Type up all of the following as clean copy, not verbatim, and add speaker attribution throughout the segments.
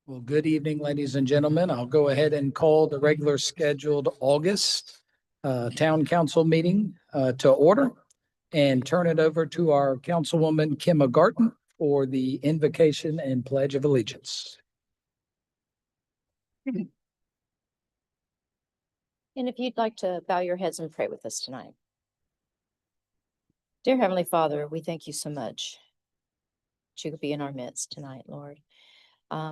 Speaker 1: Well, good evening, ladies and gentlemen. I'll go ahead and call the regular scheduled August Town Council meeting to order and turn it over to our Councilwoman Kim McGarten for the invocation and pledge of allegiance.
Speaker 2: And if you'd like to bow your heads and pray with us tonight. Dear Heavenly Father, we thank you so much that you could be in our midst tonight, Lord.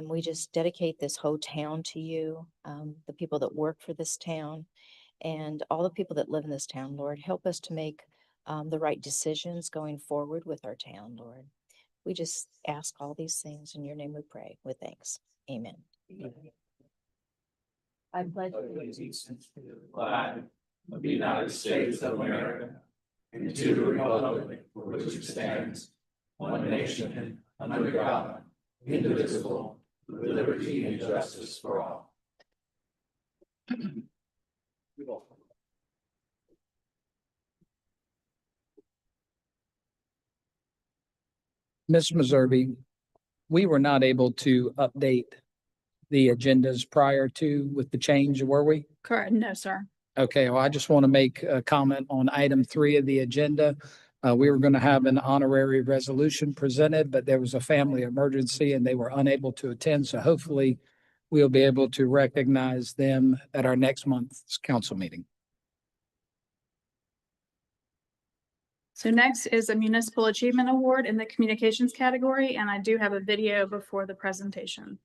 Speaker 2: We just dedicate this whole town to you, the people that work for this town, and all the people that live in this town, Lord. Help us to make the right decisions going forward with our town, Lord. We just ask all these things in your name we pray with thanks. Amen. I pledge
Speaker 3: allegiance to the flag of the United States of America and to the republic for which it stands, one nation, under God, indivisible, with liberty and justice for all.
Speaker 1: Ms. Meservey, we were not able to update the agendas prior to with the change, were we?
Speaker 4: Correct. No, sir.
Speaker 1: Okay, well, I just want to make a comment on item 3 of the agenda. We were going to have an honorary resolution presented, but there was a family emergency and they were unable to attend. So hopefully we'll be able to recognize them at our next month's council meeting.
Speaker 4: So next is a Municipal Achievement Award in the Communications category, and I do have a video before the presentation.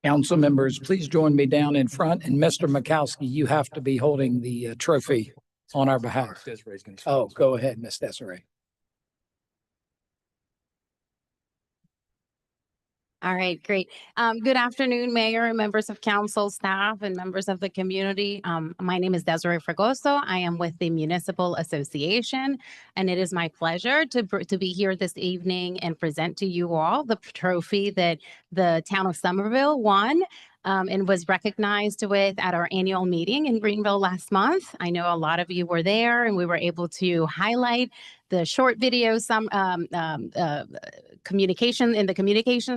Speaker 1: Council members, please join me down in front. And Mr. Mikowski, you have to be holding the trophy on our behalf.
Speaker 3: Desiree's gonna-
Speaker 1: Oh, go ahead, Miss Desiree.
Speaker 5: All right, great. Good afternoon, Mayor and members of council, staff, and members of the community. My name is Desiree Fragoso. I am with the Municipal Association, and it is my pleasure to be here this evening and present to you all the trophy that the town of Somerville won and was recognized with at our annual meeting in Greenville last month. I know a lot of you were there, and we were able to highlight the short video, communication in the communication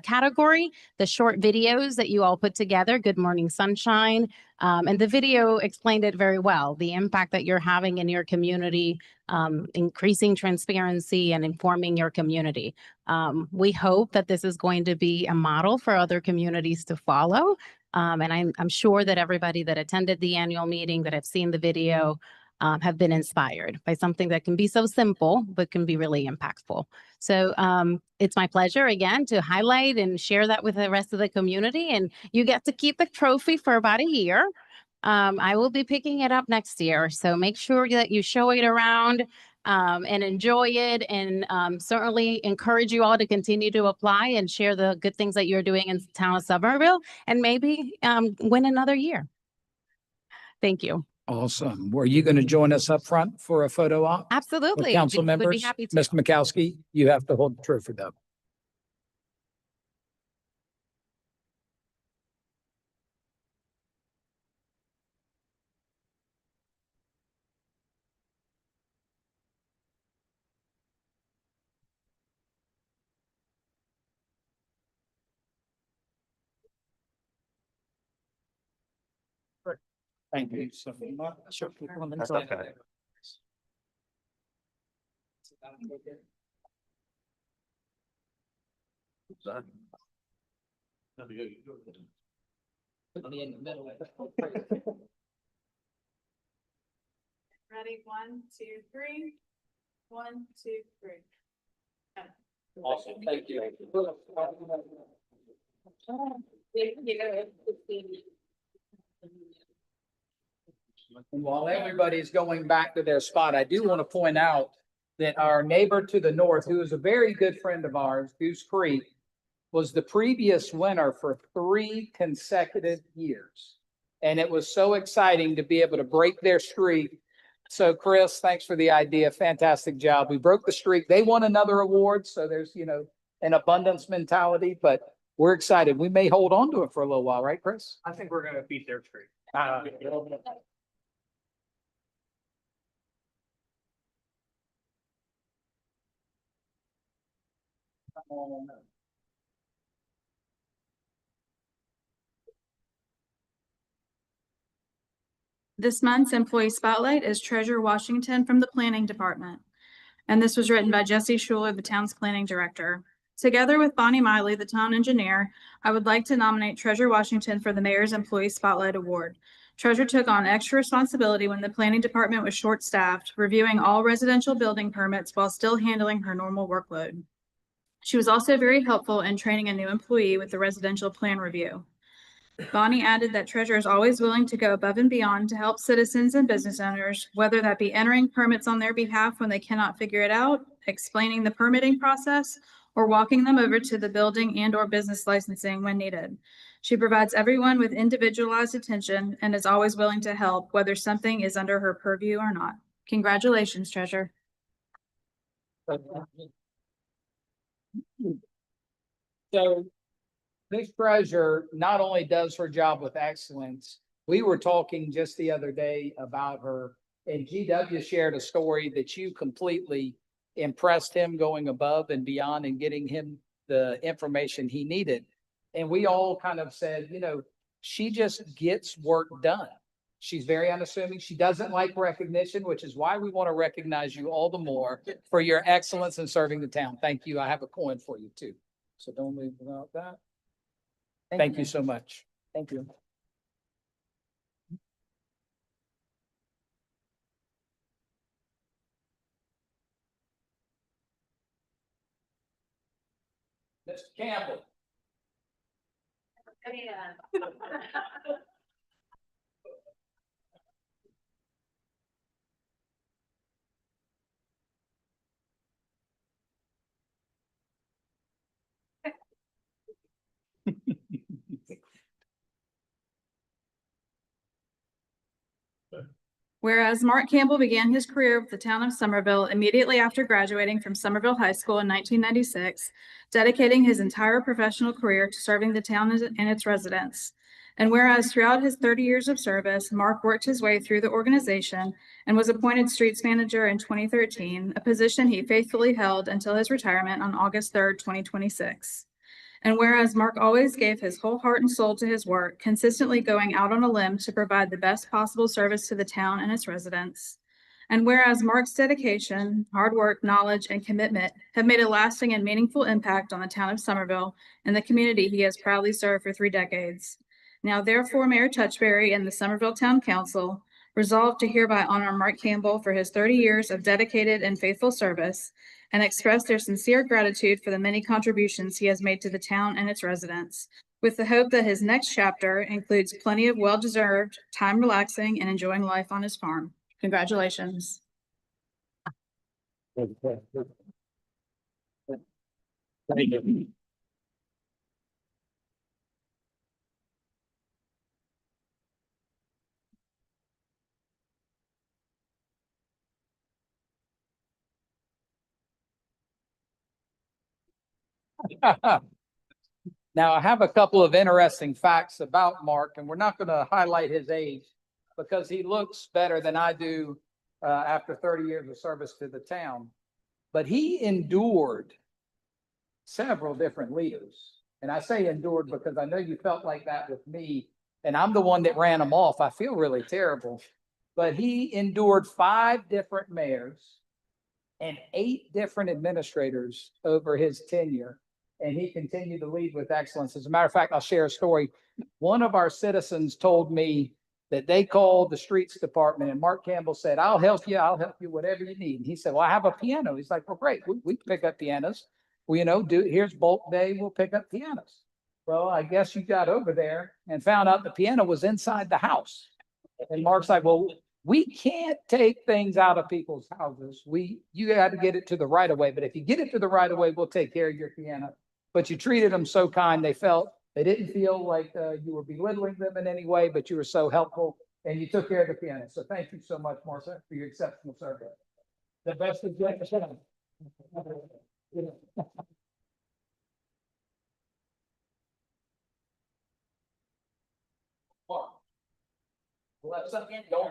Speaker 5: category, the short videos that you all put together, Good Morning Sunshine. And the video explained it very well, the impact that you're having in your community, increasing transparency and informing your community. We hope that this is going to be a model for other communities to follow. And I'm sure that everybody that attended the annual meeting, that have seen the video, have been inspired by something that can be so simple, but can be really impactful. So it's my pleasure again to highlight and share that with the rest of the community. And you get to keep the trophy for about a year. I will be picking it up next year. So make sure that you show it around and enjoy it. And certainly encourage you all to continue to apply and share the good things that you're doing in the town of Somerville and maybe win another year. Thank you.
Speaker 1: Awesome. Were you going to join us up front for a photo op?
Speaker 5: Absolutely.
Speaker 1: With council
Speaker 5: Would be
Speaker 1: members?
Speaker 5: happy to.
Speaker 1: Mr. Mikowski, you have to hold the trophy though. Thank you so much.
Speaker 3: That's okay.
Speaker 4: Ready? 1, 2, 3. 1, 2, 3.
Speaker 1: Awesome. Thank you. And while everybody's going back to their spot, I do want to point out that our neighbor to the north, who is a very good friend of ours, Goose Creek, was the previous winner for 3 consecutive years. And it was so exciting to be able to break their streak. So Chris, thanks for the idea. Fantastic job. We broke the streak. They won another award. So there's, an abundance mentality, but we're excited. We may hold on to it for a little while, right, Chris?
Speaker 3: I think we're gonna beat their streak.
Speaker 4: This month's employee spotlight is Treasurer Washington from the Planning Department. And this was written by Jesse Schuler, the town's planning director. Together with Bonnie Miley, the town engineer, I would like to nominate Treasurer Washington for the Mayor's Employee Spotlight Award. Treasurer took on extra responsibility when the planning department was short-staffed, reviewing all residential building permits while still handling her normal workload. She was also very helpful in training a new employee with the residential plan review. Bonnie added that Treasurer is always willing to go above and beyond to help citizens and business owners, whether that be entering permits on their behalf when they cannot figure it out, explaining the permitting process, or walking them over to the building and/or business licensing when needed. She provides everyone with individualized attention and is always willing to help, whether something is under her purview or not. Congratulations, Treasurer.
Speaker 1: So this treasurer not only does her job with excellence, we were talking just the other day about her, and GW shared a story that you completely impressed him going above and beyond and getting him the information he needed. And we all kind of said, she just gets work done. She's very unassuming. She doesn't like recognition, which is why we want to recognize you all the more for your excellence in serving the town. Thank you. I have a coin for you too. So don't leave without that. Thank you so much. Thank you. Mr. Campbell.
Speaker 4: Whereas Mark Campbell began his career with the town of Somerville immediately after graduating from Somerville High School in 1996, dedicating his entire professional career to serving the town and its residents. And whereas throughout his 30 years of service, Mark worked his way through the organization and was appointed streets manager in 2013, a position he faithfully held until his retirement on August 3rd, 2026. And whereas Mark always gave his whole heart and soul to his work, consistently going out on a limb to provide the best possible service to the town and its residents. And whereas Mark's dedication, hard work, knowledge, and commitment have made a lasting and meaningful impact on the town of Somerville and the community he has proudly served for 3 decades. Now therefore, Mayor Touchberry and the Somerville Town Council resolve to hereby honor Mark Campbell for his 30 years of dedicated and faithful service and express their sincere gratitude for the many contributions he has made to the town and its residents, with the hope that his next chapter includes plenty of well-deserved time relaxing and enjoying life on his farm. Congratulations.
Speaker 1: Thank you. Now, I have a couple of interesting facts about Mark, and we're not going to highlight his age because he looks better than I do after 30 years of service to the town. But he endured several different leaders. And I say endured because I know you felt like that with me, and I'm the one that ran him off. I feel really terrible. But he endured 5 different mayors and 8 different administrators over his tenure. And he continued to lead with excellence. As a matter of fact, I'll share a story. One of our citizens told me that they called the streets department and Mark Campbell said, I'll help you, whatever you need. And he said, well, I have a piano. He's like, well, great, we can pick up pianos. Well, here's bulk day, we'll pick up pianos. Well, I guess you got over there and found out the piano was inside the house. And Mark's like, well, we can't take things out of people's houses. You got to get it to the right of way. But if you get it to the right of way, we'll take care of your piano. But you treated them so kind, they didn't feel like you were belittling them in any way, but you were so helpful and you took care of the piano. So thank you so much, Martha, for your exceptional service. The best is yet to come.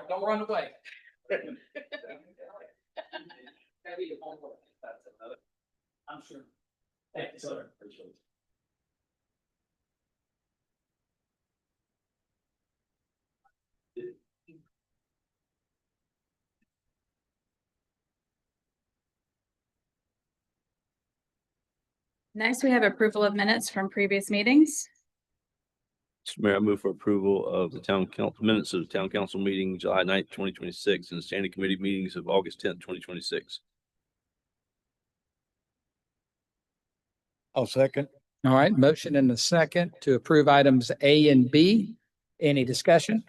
Speaker 1: Don't run away. I'm sure. Thank you, sir. Appreciate it.
Speaker 4: Next, we have approval of minutes from previous meetings.
Speaker 6: Mr. Mayor, I move for approval of the town council minutes of the town council meeting July 9th, 2026, and the standing committee meetings of August 10th, 2026.
Speaker 3: I'll second.
Speaker 1: All right, motion and a second to approve items A and B. Any discussion?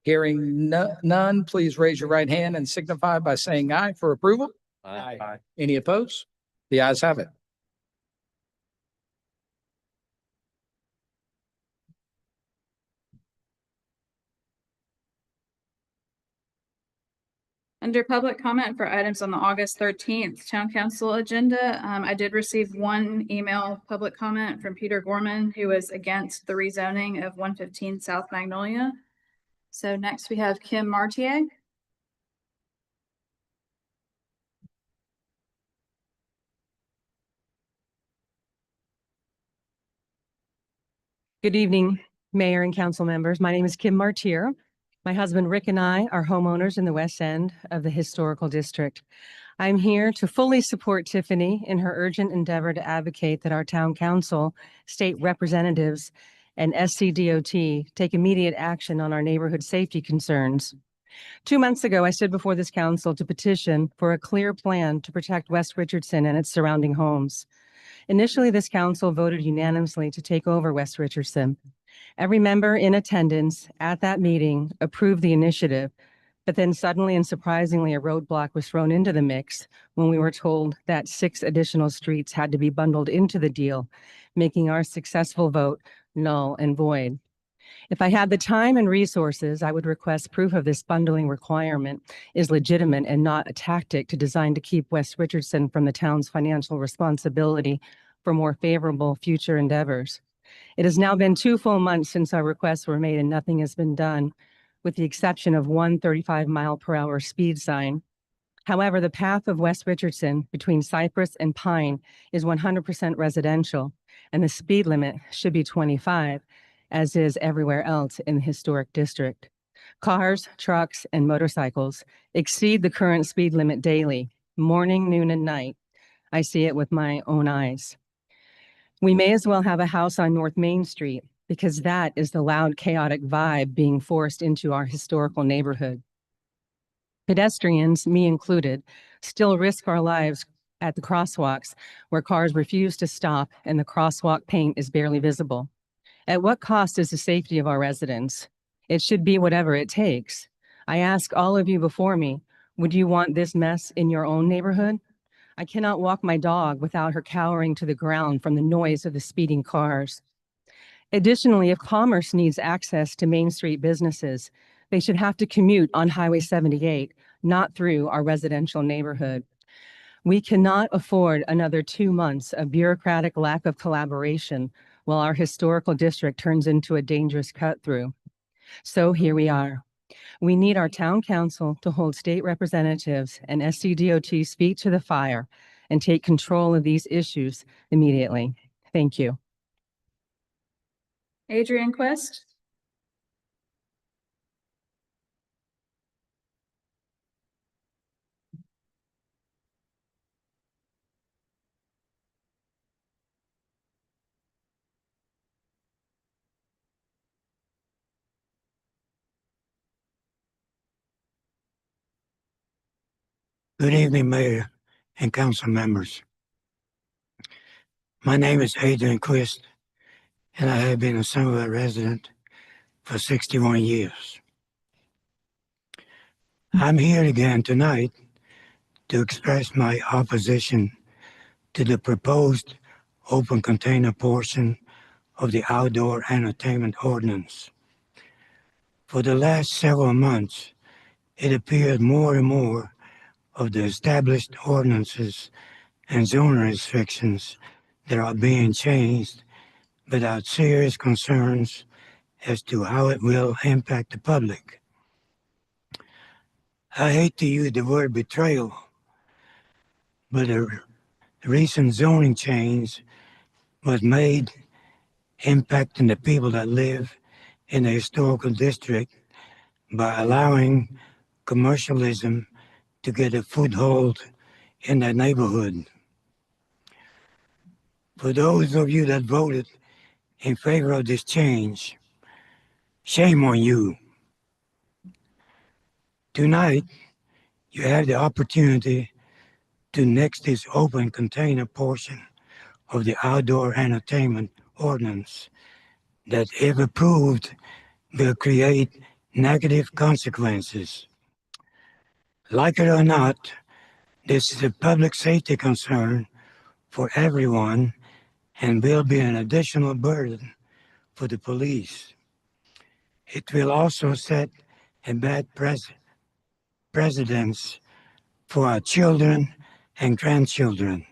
Speaker 1: Hearing none, please raise your right hand and signify by saying aye for approval.
Speaker 6: Aye.
Speaker 1: Any opposed? The ayes have it.
Speaker 4: Under public comment for items on the August 13th town council agenda, I did receive one email public comment from Peter Gorman, who is against the rezoning of 115 South Magnolia. So next we have Kim Martier.
Speaker 7: Good evening, Mayor and council members. My name is Kim Martier. My husband Rick and I are homeowners in the west end of the historical district. I'm here to fully support Tiffany in her urgent endeavor to advocate that our town council, state representatives, and SCDOT take immediate action on our neighborhood safety concerns. 2 months ago, I stood before this council to petition for a clear plan to protect West Richardson and its surrounding homes. Initially, this council voted unanimously to take over West Richardson. Every member in attendance at that meeting approved the initiative, but then suddenly and surprisingly, a roadblock was thrown into the mix when we were told that 6 additional streets had to be bundled into the deal, making our successful vote null and void. If I had the time and resources, I would request proof of this bundling requirement is legitimate and not a tactic designed to keep West Richardson from the town's financial responsibility for more favorable future endeavors. It has now been 2 full months since our requests were made and nothing has been done, with the exception of one 35-mile-per-hour speed sign. However, the path of West Richardson between Cypress and Pine is 100% residential, and the speed limit should be 25, as is everywhere else in the historic district. Cars, trucks, and motorcycles exceed the current speed limit daily, morning, noon, and night. I see it with my own eyes. We may as well have a house on North Main Street, because that is the loud, chaotic vibe being forced into our historical neighborhood. Pedestrians, me included, still risk our lives at the crosswalks where cars refuse to stop and the crosswalk paint is barely visible. At what cost is the safety of our residents? It should be whatever it takes. I ask all of you before me, would you want this mess in your own neighborhood? I cannot walk my dog without her cowering to the ground from the noise of the speeding cars. Additionally, if commerce needs access to Main Street businesses, they should have to commute on Highway 78, not through our residential neighborhood. We cannot afford another 2 months of bureaucratic lack of collaboration while our historical district turns into a dangerous cut-through. So here we are. We need our town council to hold state representatives and SCDOT's feet to the fire and take control of these issues immediately. Thank you.
Speaker 4: Adrian Quest.
Speaker 8: Good evening, Mayor and council members. My name is Adrian Quist, and I have been a Somerville resident for 61 years. I'm here again tonight to express my opposition to the proposed open container portion of the outdoor entertainment ordinance. For the last several months, it appeared more and more of the established ordinances and zoning restrictions that are being changed without serious concerns as to how it will impact the public. I hate to use the word betrayal, but a recent zoning change was made impacting the people that live in the historical district by allowing commercialism to get a foothold in that neighborhood. For those of you that voted in favor of this change, shame on you. Tonight, you have the opportunity to nix this open container portion of the outdoor entertainment ordinance that, if approved, will create negative consequences. Like it or not, this is a public safety concern for everyone and will be an additional burden for the police. It will also set a bad precedence for our children and grandchildren.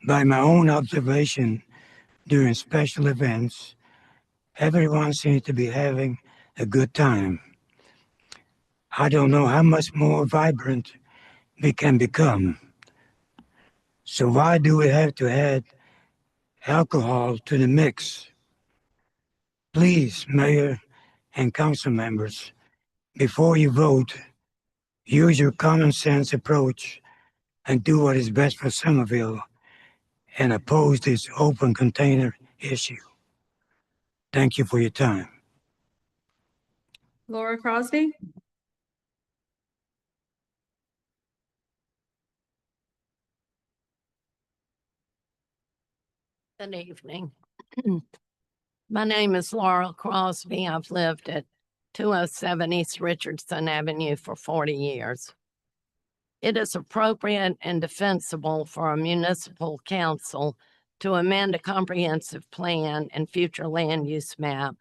Speaker 8: By my own observation during special events, everyone seems to be having a good time. I don't know how much more vibrant we can become. So why do we have to add alcohol to the mix? Please, Mayor and council members, before you vote, use your common sense approach and do what is best for Somerville and oppose this open container issue. Thank you for your time.
Speaker 4: Laura Crosby.
Speaker 9: Good evening. My name is Laura Crosby. I've lived at 207 East Richardson Avenue for 40 years. It is appropriate and defensible for a municipal council to amend a comprehensive plan and future land use map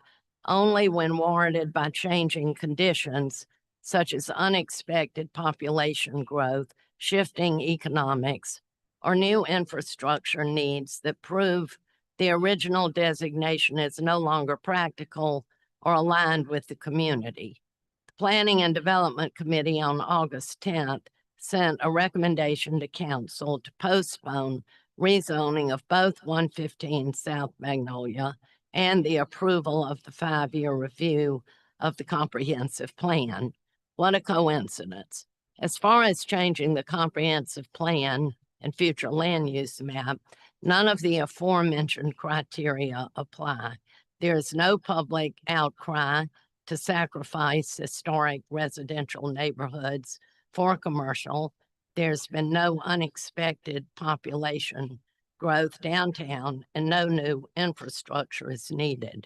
Speaker 9: only when warranted by changing conditions such as unexpected population growth, shifting economics, or new infrastructure needs that prove the original designation is no longer practical or aligned with the community. The Planning and Development Committee on August 10th sent a recommendation to council to postpone rezoning of both 115 South Magnolia and the approval of the 5-year review of the comprehensive plan. What a coincidence. As far as changing the comprehensive plan and future land use map, none of the aforementioned criteria apply. There is no public outcry to sacrifice historic residential neighborhoods for commercial. There's been no unexpected population growth downtown, and no new infrastructure is needed.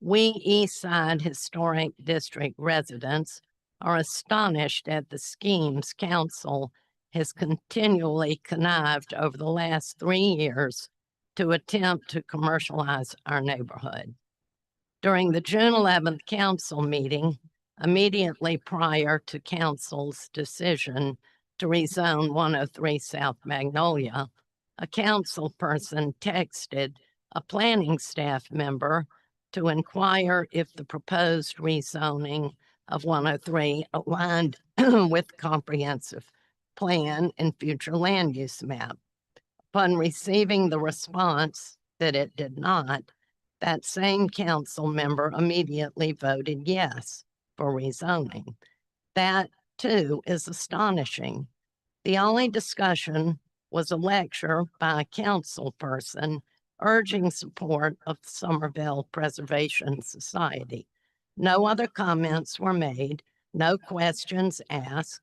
Speaker 9: We East Side Historic District residents are astonished at the schemes council has continually connived over the last 3 years to attempt to commercialize our neighborhood. During the June 11th council meeting, immediately prior to council's decision to rezone 103 South Magnolia, a council person texted a planning staff member to inquire if the proposed rezoning of 103 aligned with comprehensive plan and future land use map. Upon receiving the response that it did not, that same council member immediately voted yes for rezoning. That too is astonishing. The only discussion was a lecture by a council person urging support of the Somerville Preservation Society. No other comments were made, no questions asked.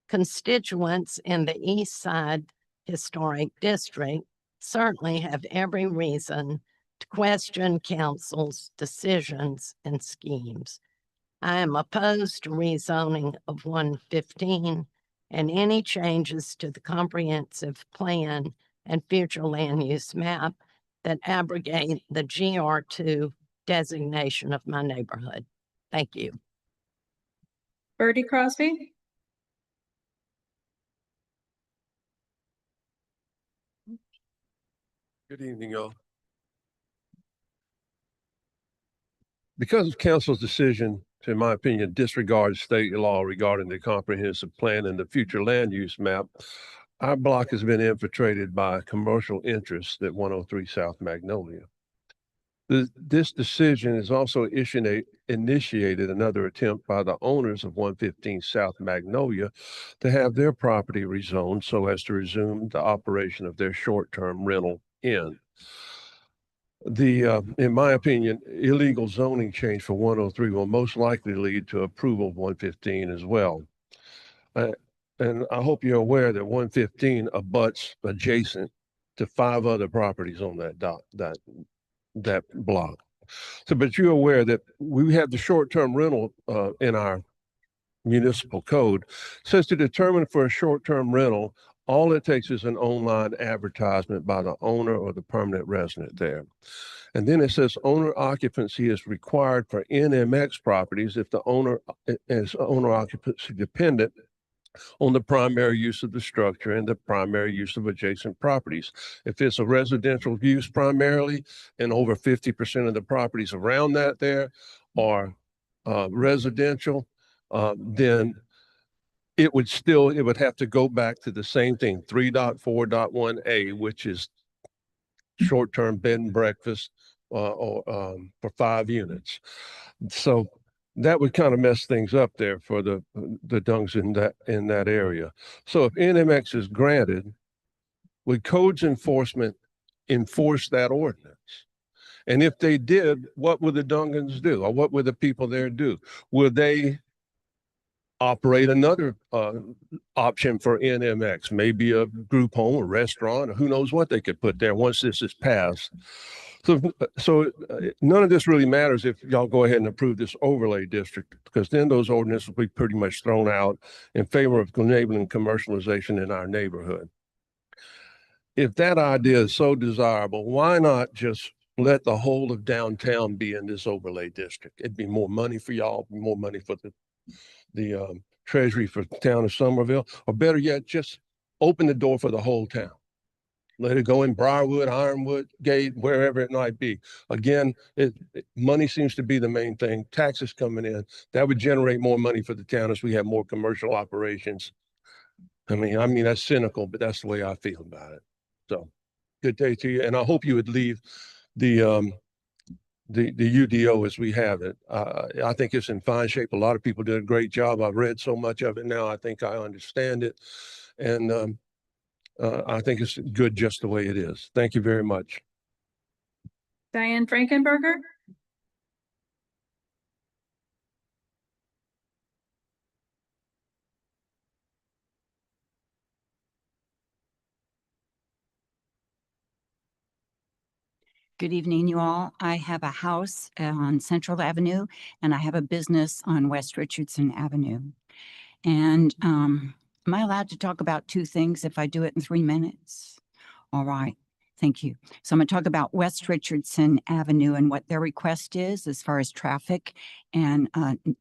Speaker 9: Constituents in the East Side Historic District certainly have every reason to question council's decisions and schemes. I am opposed to rezoning of 115 and any changes to the comprehensive plan and future land use map that abrogate the GR2 designation of my neighborhood. Thank you.
Speaker 4: Birdie Crosby.
Speaker 10: Good evening, y'all. Because of council's decision to, in my opinion, disregard state law regarding the comprehensive plan and the future land use map, our block has been infiltrated by commercial interests at 103 South Magnolia. This decision has also initiated another attempt by the owners of 115 South Magnolia to have their property rezoned so as to resume the operation of their short-term rental inn. In my opinion, illegal zoning change for 103 will most likely lead to approval of 115 as well. And I hope you're aware that 115 abuts adjacent to 5 other properties on that block. So, but you're aware that we have the short-term rental in our municipal code. It says to determine for a short-term rental, all it takes is an online advertisement by the owner or the permanent resident there. And then it says owner occupancy is required for NMX properties if the owner is owner occupancy dependent on the primary use of the structure and the primary use of adjacent properties. If it's a residential use primarily and over 50% of the properties around that there are residential, then it would have to go back to the same thing, 3.4.1A, which is short-term bed and breakfast for 5 units. So that would kind of mess things up there for the dungs in that area. So if NMX is granted, would codes enforcement enforce that ordinance? And if they did, what would the Dungans do? Or what would the people there do? Would they operate another option for NMX, maybe a group home, a restaurant, or who knows what they could put there once this is passed. So none of this really matters if y'all go ahead and approve this overlay district, because then those ordinances will be pretty much thrown out in favor of enabling commercialization in our neighborhood. If that idea is so desirable, why not just let the whole of downtown be in this overlay district? It'd be more money for y'all, more money for the treasury for the town of Somerville, or better yet, just open the door for the whole town. Let it go in Briarwood, Ironwood, Gate, wherever it might be. Again, money seems to be the main thing. Taxes coming in, that would generate more money for the town as we have more commercial operations. I mean, that's cynical, but that's the way I feel about it. So good day to you. And I hope you would leave the UDO as we have it. I think it's in fine shape. A lot of people did a great job. I've read so much of it now. I think I understand it. And I think it's good just the way it is. Thank you very much.
Speaker 4: Diane Frankenberger.
Speaker 11: Good evening, you all. I have a house on Central Avenue and I have a business on West Richardson Avenue. And am I allowed to talk about two things if I do it in 3 minutes? All right. Thank you. So I'm going to talk about West Richardson Avenue and what their request is as far as traffic and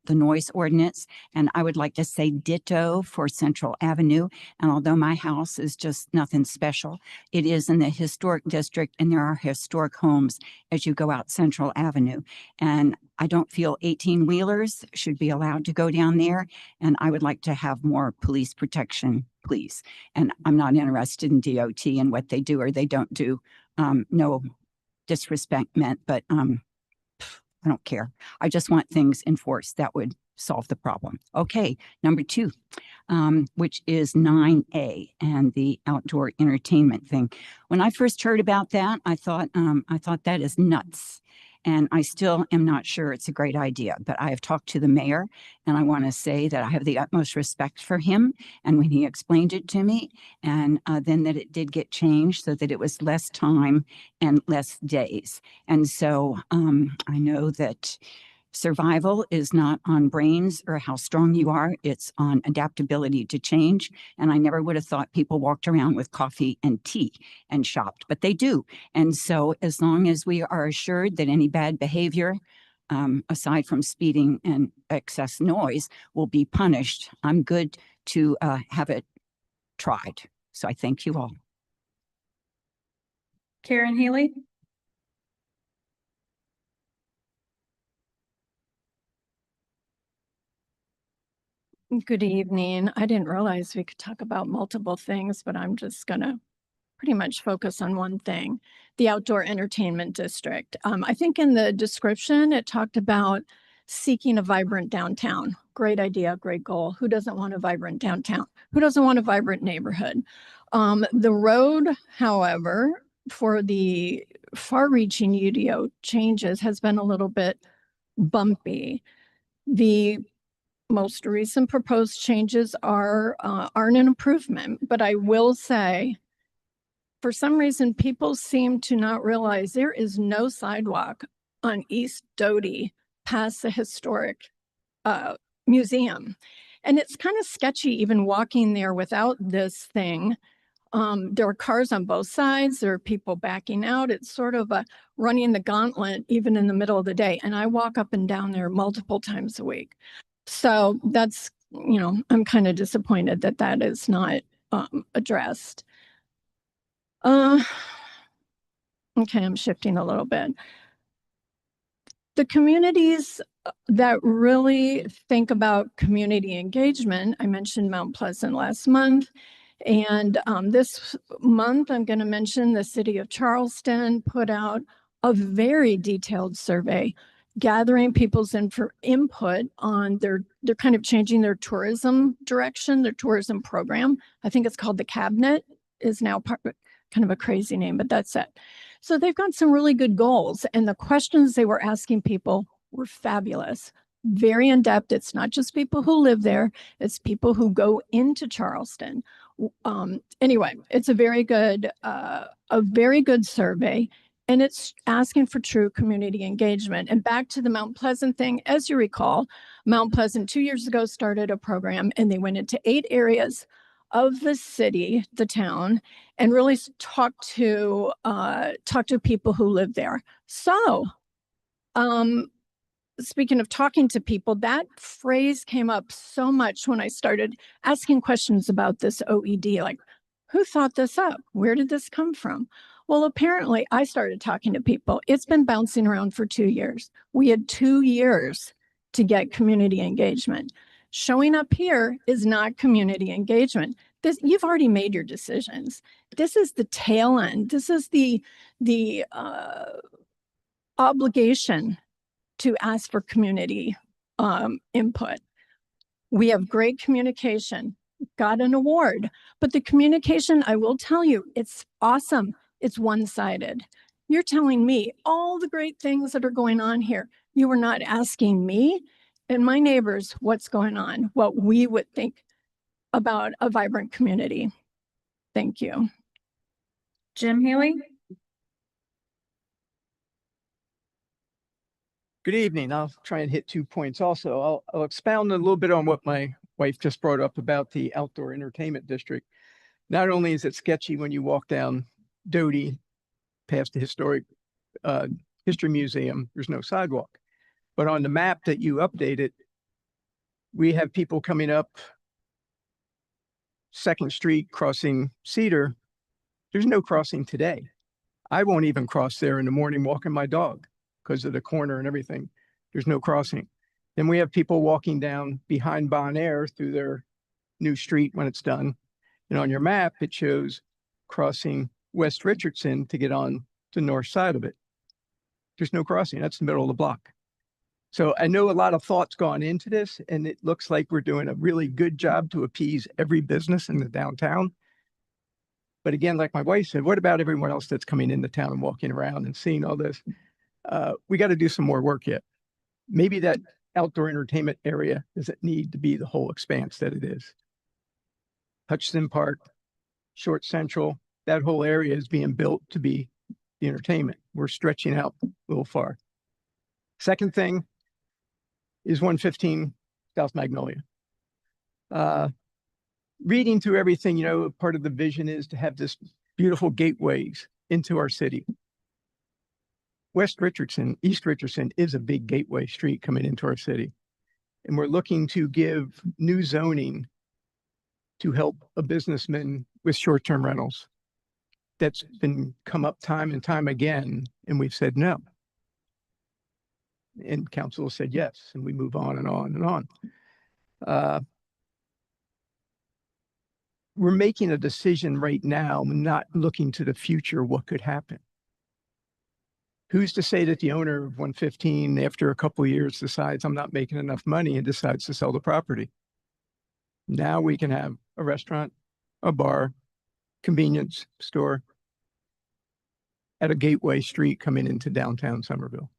Speaker 11: the noise ordinance. And I would like to say ditto for Central Avenue. And although my house is just nothing special, it is in the historic district and there are historic homes as you go out Central Avenue. And I don't feel 18-wheelers should be allowed to go down there. And I would like to have more police protection, please. And I'm not interested in DOT and what they do or they don't do. No disrespect meant, but I don't care. I just want things enforced that would solve the problem. Okay, number 2, which is 9A and the outdoor entertainment thing. When I first heard about that, I thought that is nuts. And I still am not sure it's a great idea, but I have talked to the mayor and I want to say that I have the utmost respect for him. And when he explained it to me and then that it did get changed so that it was less time and less days. And so I know that survival is not on brains or how strong you are. It's on adaptability to change. And I never would have thought people walked around with coffee and tea and shopped, but they do. And so as long as we are assured that any bad behavior, aside from speeding and excess noise, will be punished, I'm good to have it tried. So I thank you all.
Speaker 4: Karen Healy.
Speaker 9: Good evening. I didn't realize we could talk about multiple things, but I'm just going to pretty much focus on one thing, the outdoor entertainment district. I think in the description, it talked about seeking a vibrant downtown. Great idea, great goal. Who doesn't want a vibrant downtown? Who doesn't want a vibrant neighborhood? The road, however, for the far-reaching UDO changes has been a little bit bumpy. The most recent proposed changes aren't an improvement, but I will say, for some reason, people seem to not realize there is no sidewalk on East Doty past the historic museum. And it's kind of sketchy even walking there without this thing. There are cars on both sides. There are people backing out. It's sort of a running the gauntlet even in the middle of the day. And I walk up and down there multiple times a week. So that's, I'm kind of disappointed that that is not addressed. Okay, I'm shifting a little bit. The communities that really think about community engagement, I mentioned Mount Pleasant last month. And this month, I'm going to mention the city of Charleston put out a very detailed survey gathering people's input on they're kind of changing their tourism direction, their tourism program. I think it's called the Cabinet, is now kind of a crazy name, but that's it. So they've got some really good goals, and the questions they were asking people were fabulous.
Speaker 12: very in-depth. It's not just people who live there, it's people who go into Charleston. Anyway, it's a very good survey, and it's asking for true community engagement. And back to the Mount Pleasant thing, as you recall, Mount Pleasant 2 years ago started a program, and they went into 8 areas of the city, the town, and really talk to people who live there. So, speaking of talking to people, that phrase came up so much when I started asking questions about this OED, like, who thought this up? Where did this come from? Well, apparently I started talking to people. It's been bouncing around for 2 years. We had 2 years to get community engagement. Showing up here is not community engagement. You've already made your decisions. This is the tail end. This is the obligation to ask for community input. We have great communication, got an award, but the communication, I will tell you, it's awesome. It's one-sided. You're telling me all the great things that are going on here. You are not asking me and my neighbors what's going on, what we would think about a vibrant community. Thank you.
Speaker 4: Jim Healy?
Speaker 13: Good evening. I'll try and hit 2 points also. I'll expound a little bit on what my wife just brought up about the outdoor entertainment district. Not only is it sketchy when you walk down Doty past the historic history museum, there's no sidewalk. But on the map that you updated, we have people coming up 2nd Street crossing Cedar. There's no crossing today. I won't even cross there in the morning walking my dog because of the corner and everything. There's no crossing. Then we have people walking down behind Bon Air through their new street when it's done. And on your map, it shows crossing West Richardson to get on the north side of it. There's no crossing. That's the middle of the block. So I know a lot of thought's gone into this, and it looks like we're doing a really good job to appease every business in the downtown. But again, like my wife said, what about everyone else that's coming into town and walking around and seeing all this? We got to do some more work yet. Maybe that outdoor entertainment area doesn't need to be the whole expanse that it is. Hutchinson Park, Short Central, that whole area is being built to be the entertainment. We're stretching out a little far. Second thing is 115 South Magnolia. Reading through everything, you know, part of the vision is to have this beautiful gateways into our city. West Richardson, East Richardson is a big gateway street coming into our city. And we're looking to give new zoning to help a businessman with short-term rentals. That's been come up time and time again, and we've said no. And council said yes, and we move on and on and on. We're making a decision right now, not looking to the future, what could happen. Who's to say that the owner of 115, after a couple of years, decides I'm not making enough money and decides to sell the property? Now we can have a restaurant, a bar, convenience store at a gateway street coming into downtown Somerville.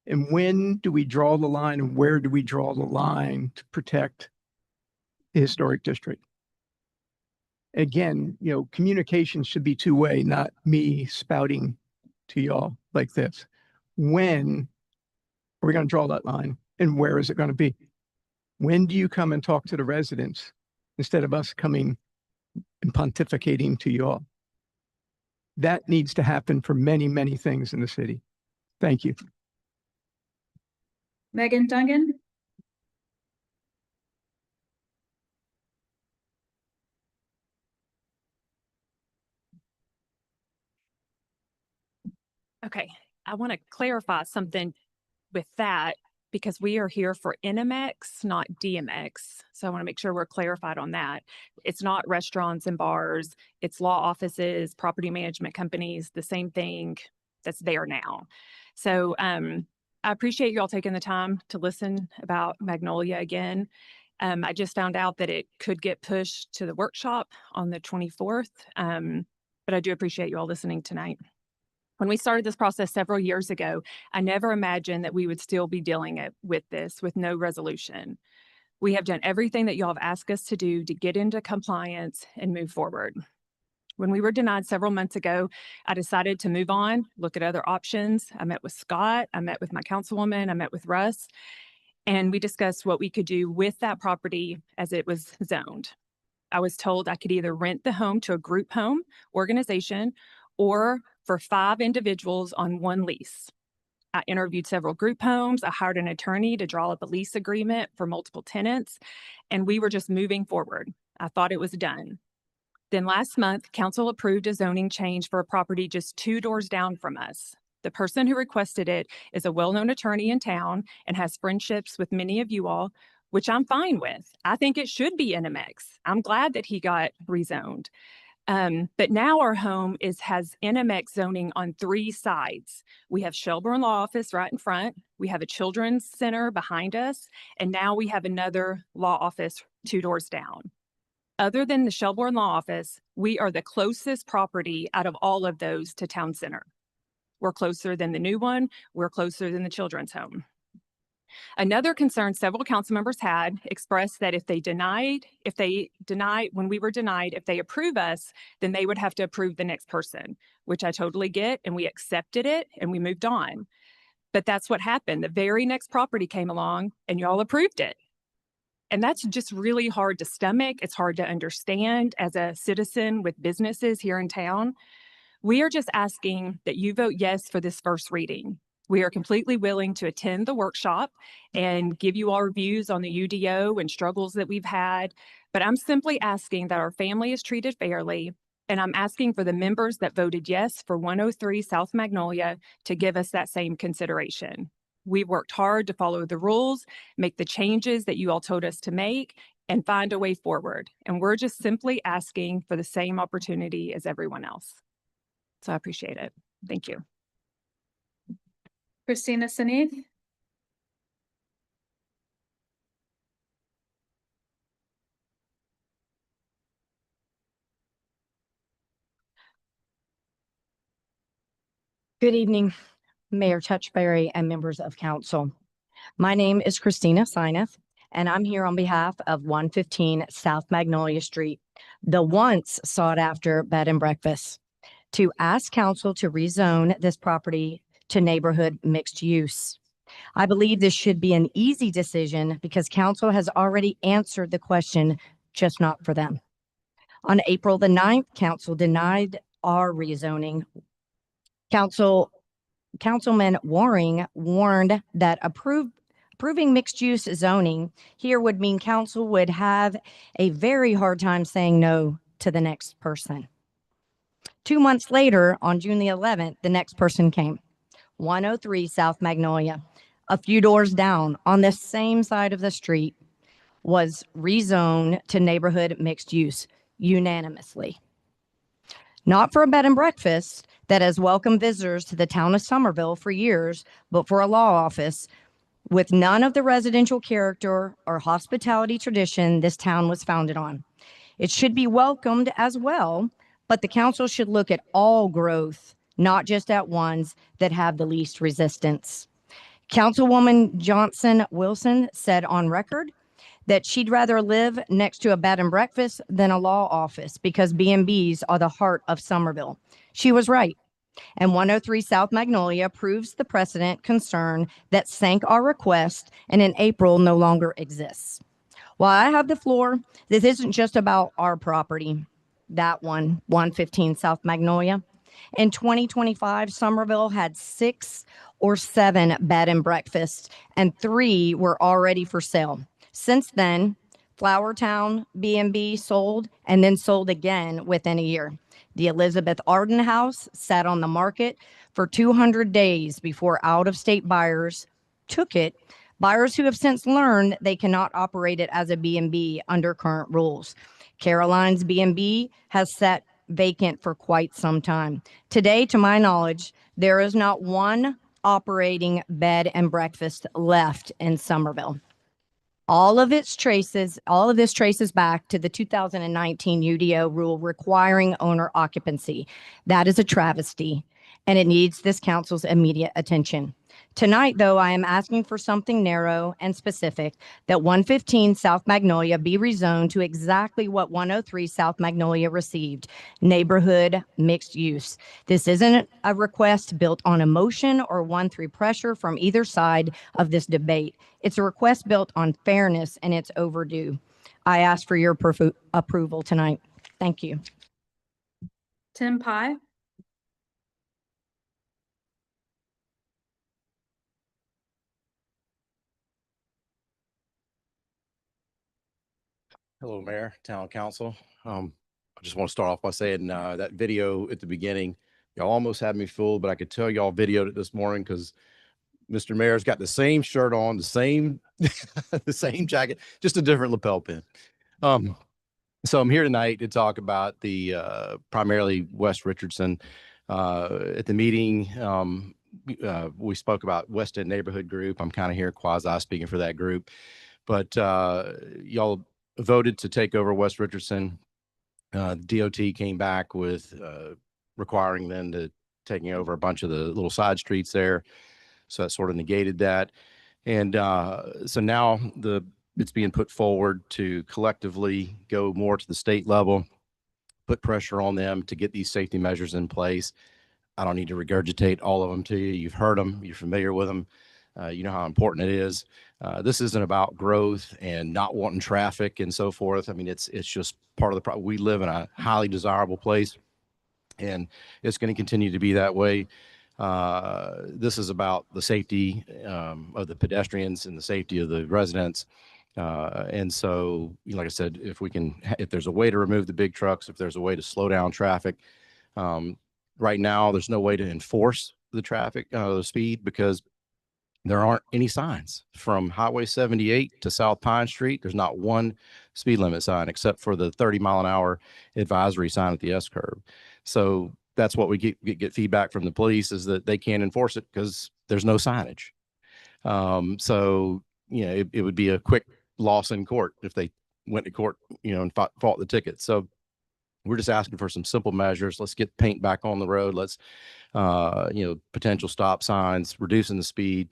Speaker 13: And when do we draw the line, and where do we draw the line to protect the historic district? Again, you know, communication should be two-way, not me spouting to y'all like this. When are we going to draw that line, and where is it going to be? When do you come and talk to the residents instead of us coming and pontificating to y'all? That needs to happen for many, many things in the city. Thank you.
Speaker 4: Megan Dungan?
Speaker 14: Okay, I want to clarify something with that because we are here for NMX, not DMX. So I want to make sure we're clarified on that. It's not restaurants and bars, it's law offices, property management companies, the same thing that's there now. So I appreciate you all taking the time to listen about Magnolia again. I just found out that it could get pushed to the workshop on the 24th, but I do appreciate you all listening tonight. When we started this process several years ago, I never imagined that we would still be dealing with this with no resolution. We have done everything that y'all have asked us to do to get into compliance and move forward. When we were denied several months ago, I decided to move on, look at other options. I met with Scott, I met with my councilwoman, I met with Russ, and we discussed what we could do with that property as it was zoned. I was told I could either rent the home to a group home organization or for 5 individuals on 1 lease. I interviewed several group homes. I hired an attorney to draw up a lease agreement for multiple tenants, and we were just moving forward. I thought it was done. Then last month, council approved a zoning change for a property just 2 doors down from us. The person who requested it is a well-known attorney in town and has friendships with many of you all, which I'm fine with. I think it should be NMX. I'm glad that he got rezoned. But now our home has NMX zoning on 3 sides. We have Shelburne Law Office right in front. We have a children's center behind us. And now we have another law office 2 doors down. Other than the Shelburne Law Office, we are the closest property out of all of those to town center. We're closer than the new one. We're closer than the children's home. Another concern several council members had expressed that if they approve us, then they would have to approve the next person, which I totally get, and we accepted it and we moved on. But that's what happened. The very next property came along and y'all approved it. And that's just really hard to stomach. It's hard to understand as a citizen with businesses here in town. We are just asking that you vote yes for this first reading. We are completely willing to attend the workshop and give you our views on the UDO and struggles that we've had. But I'm simply asking that our family is treated fairly. And I'm asking for the members that voted yes for 103 South Magnolia to give us that same consideration. We've worked hard to follow the rules, make the changes that you all told us to make, and find a way forward. And we're just simply asking for the same opportunity as everyone else. So I appreciate it. Thank you.
Speaker 4: Christina Sinith.
Speaker 15: Good evening, Mayor Touchberry and members of council. My name is Christina Sineth, and I'm here on behalf of 115 South Magnolia Street, the once sought after bed and breakfast, to ask council to rezone this property to neighborhood mixed use. I believe this should be an easy decision because council has already answered the question, just not for them. On April the 9th, council denied our rezoning. Councilman Waring warned that approving mixed use zoning here would mean council would have a very hard time saying no to the next person. 2 months later, on June the 11th, the next person came. 103 South Magnolia, a few doors down on the same side of the street, was rezoned to neighborhood mixed use unanimously. Not for a bed and breakfast that has welcomed visitors to the town of Somerville for years, but for a law office with none of the residential character or hospitality tradition this town was founded on. It should be welcomed as well, but the council should look at all growth, not just at ones that have the least resistance. Councilwoman Johnson Wilson said on record that she'd rather live next to a bed and breakfast than a law office because B&Bs are the heart of Somerville. She was right. And 103 South Magnolia proves the precedent concern that sank our request and in April no longer exists. While I have the floor, this isn't just about our property, that one, 115 South Magnolia. In 2025, Somerville had 6 or 7 bed and breakfasts, and 3 were already for sale. Since then, Flowertown B&B sold and then sold again within a year. The Elizabeth Arden House sat on the market for 200 days before out-of-state buyers took it, buyers who have since learned they cannot operate it as a B&B under current rules. Caroline's B&B has sat vacant for quite some time. Today, to my knowledge, there is not one operating bed and breakfast left in Somerville. All of this traces back to the 2019 UDO rule requiring owner occupancy. That is a travesty. and it needs this council's immediate attention. Tonight, though, I am asking for something narrow and specific, that 115 South Magnolia be rezoned to exactly what 103 South Magnolia received, neighborhood mixed use. This isn't a request built on emotion or one through pressure from either side of this debate. It's a request built on fairness, and it's overdue. I ask for your approval tonight. Thank you.
Speaker 4: Tim Pye.
Speaker 16: Hello, Mayor, Town Council. I just want to start off by saying that video at the beginning, y'all almost had me fooled, but I could tell y'all videoed it this morning because Mr. Mayor's got the same shirt on, the same the same jacket, just a different lapel pin. So I'm here tonight to talk about the primarily West Richardson. At the meeting, we spoke about West End Neighborhood Group. I'm kind of here quasi speaking for that group, but y'all voted to take over West Richardson. DOT came back with requiring them to taking over a bunch of the little side streets there. So that sort of negated that. And so now it's being put forward to collectively go more to the state level, put pressure on them to get these safety measures in place. I don't need to regurgitate all of them to you. You've heard them, you're familiar with them. You know how important it is. This isn't about growth and not wanting traffic and so forth. I mean, it's just part of the problem. We live in a highly desirable place, and it's going to continue to be that way. This is about the safety of the pedestrians and the safety of the residents. And so, like I said, if there's a way to remove the big trucks, if there's a way to slow down traffic, right now there's no way to enforce the traffic, the speed, because there aren't any signs from Highway 78 to South Pine Street. There's not one speed limit sign except for the 30-mile-an-hour advisory sign at the S curve. So that's what we get feedback from the police, is that they can't enforce it because there's no signage. So, you know, it would be a quick loss in court if they went to court, you know, and fought the ticket. So we're just asking for some simple measures. Let's get paint back on the road. Let's, you know, potential stop signs, reducing the speed.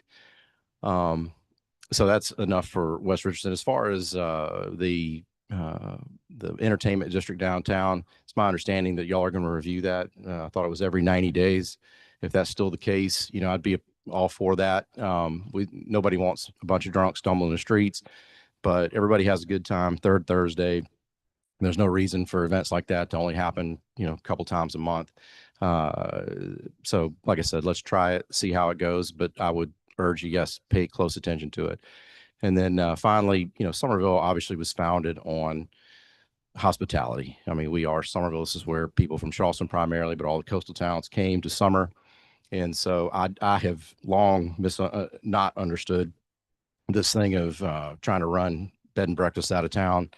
Speaker 16: So that's enough for West Richardson. As far as the entertainment district downtown, it's my understanding that y'all are going to review that. I thought it was every 90 days. If that's still the case, you know, I'd be all for that. Nobody wants a bunch of drunks stumbling the streets, but everybody has a good time. Third Thursday. There's no reason for events like that to only happen, you know, a couple times a month. So like I said, let's try it, see how it goes, but I would urge you, yes, pay close attention to it. And then finally, you know, Somerville obviously was founded on hospitality. I mean, we are Somerville. This is where people from Charleston primarily, but all the coastal towns came to summer. And so I have long not understood this thing of trying to run bed and breakfast out of town.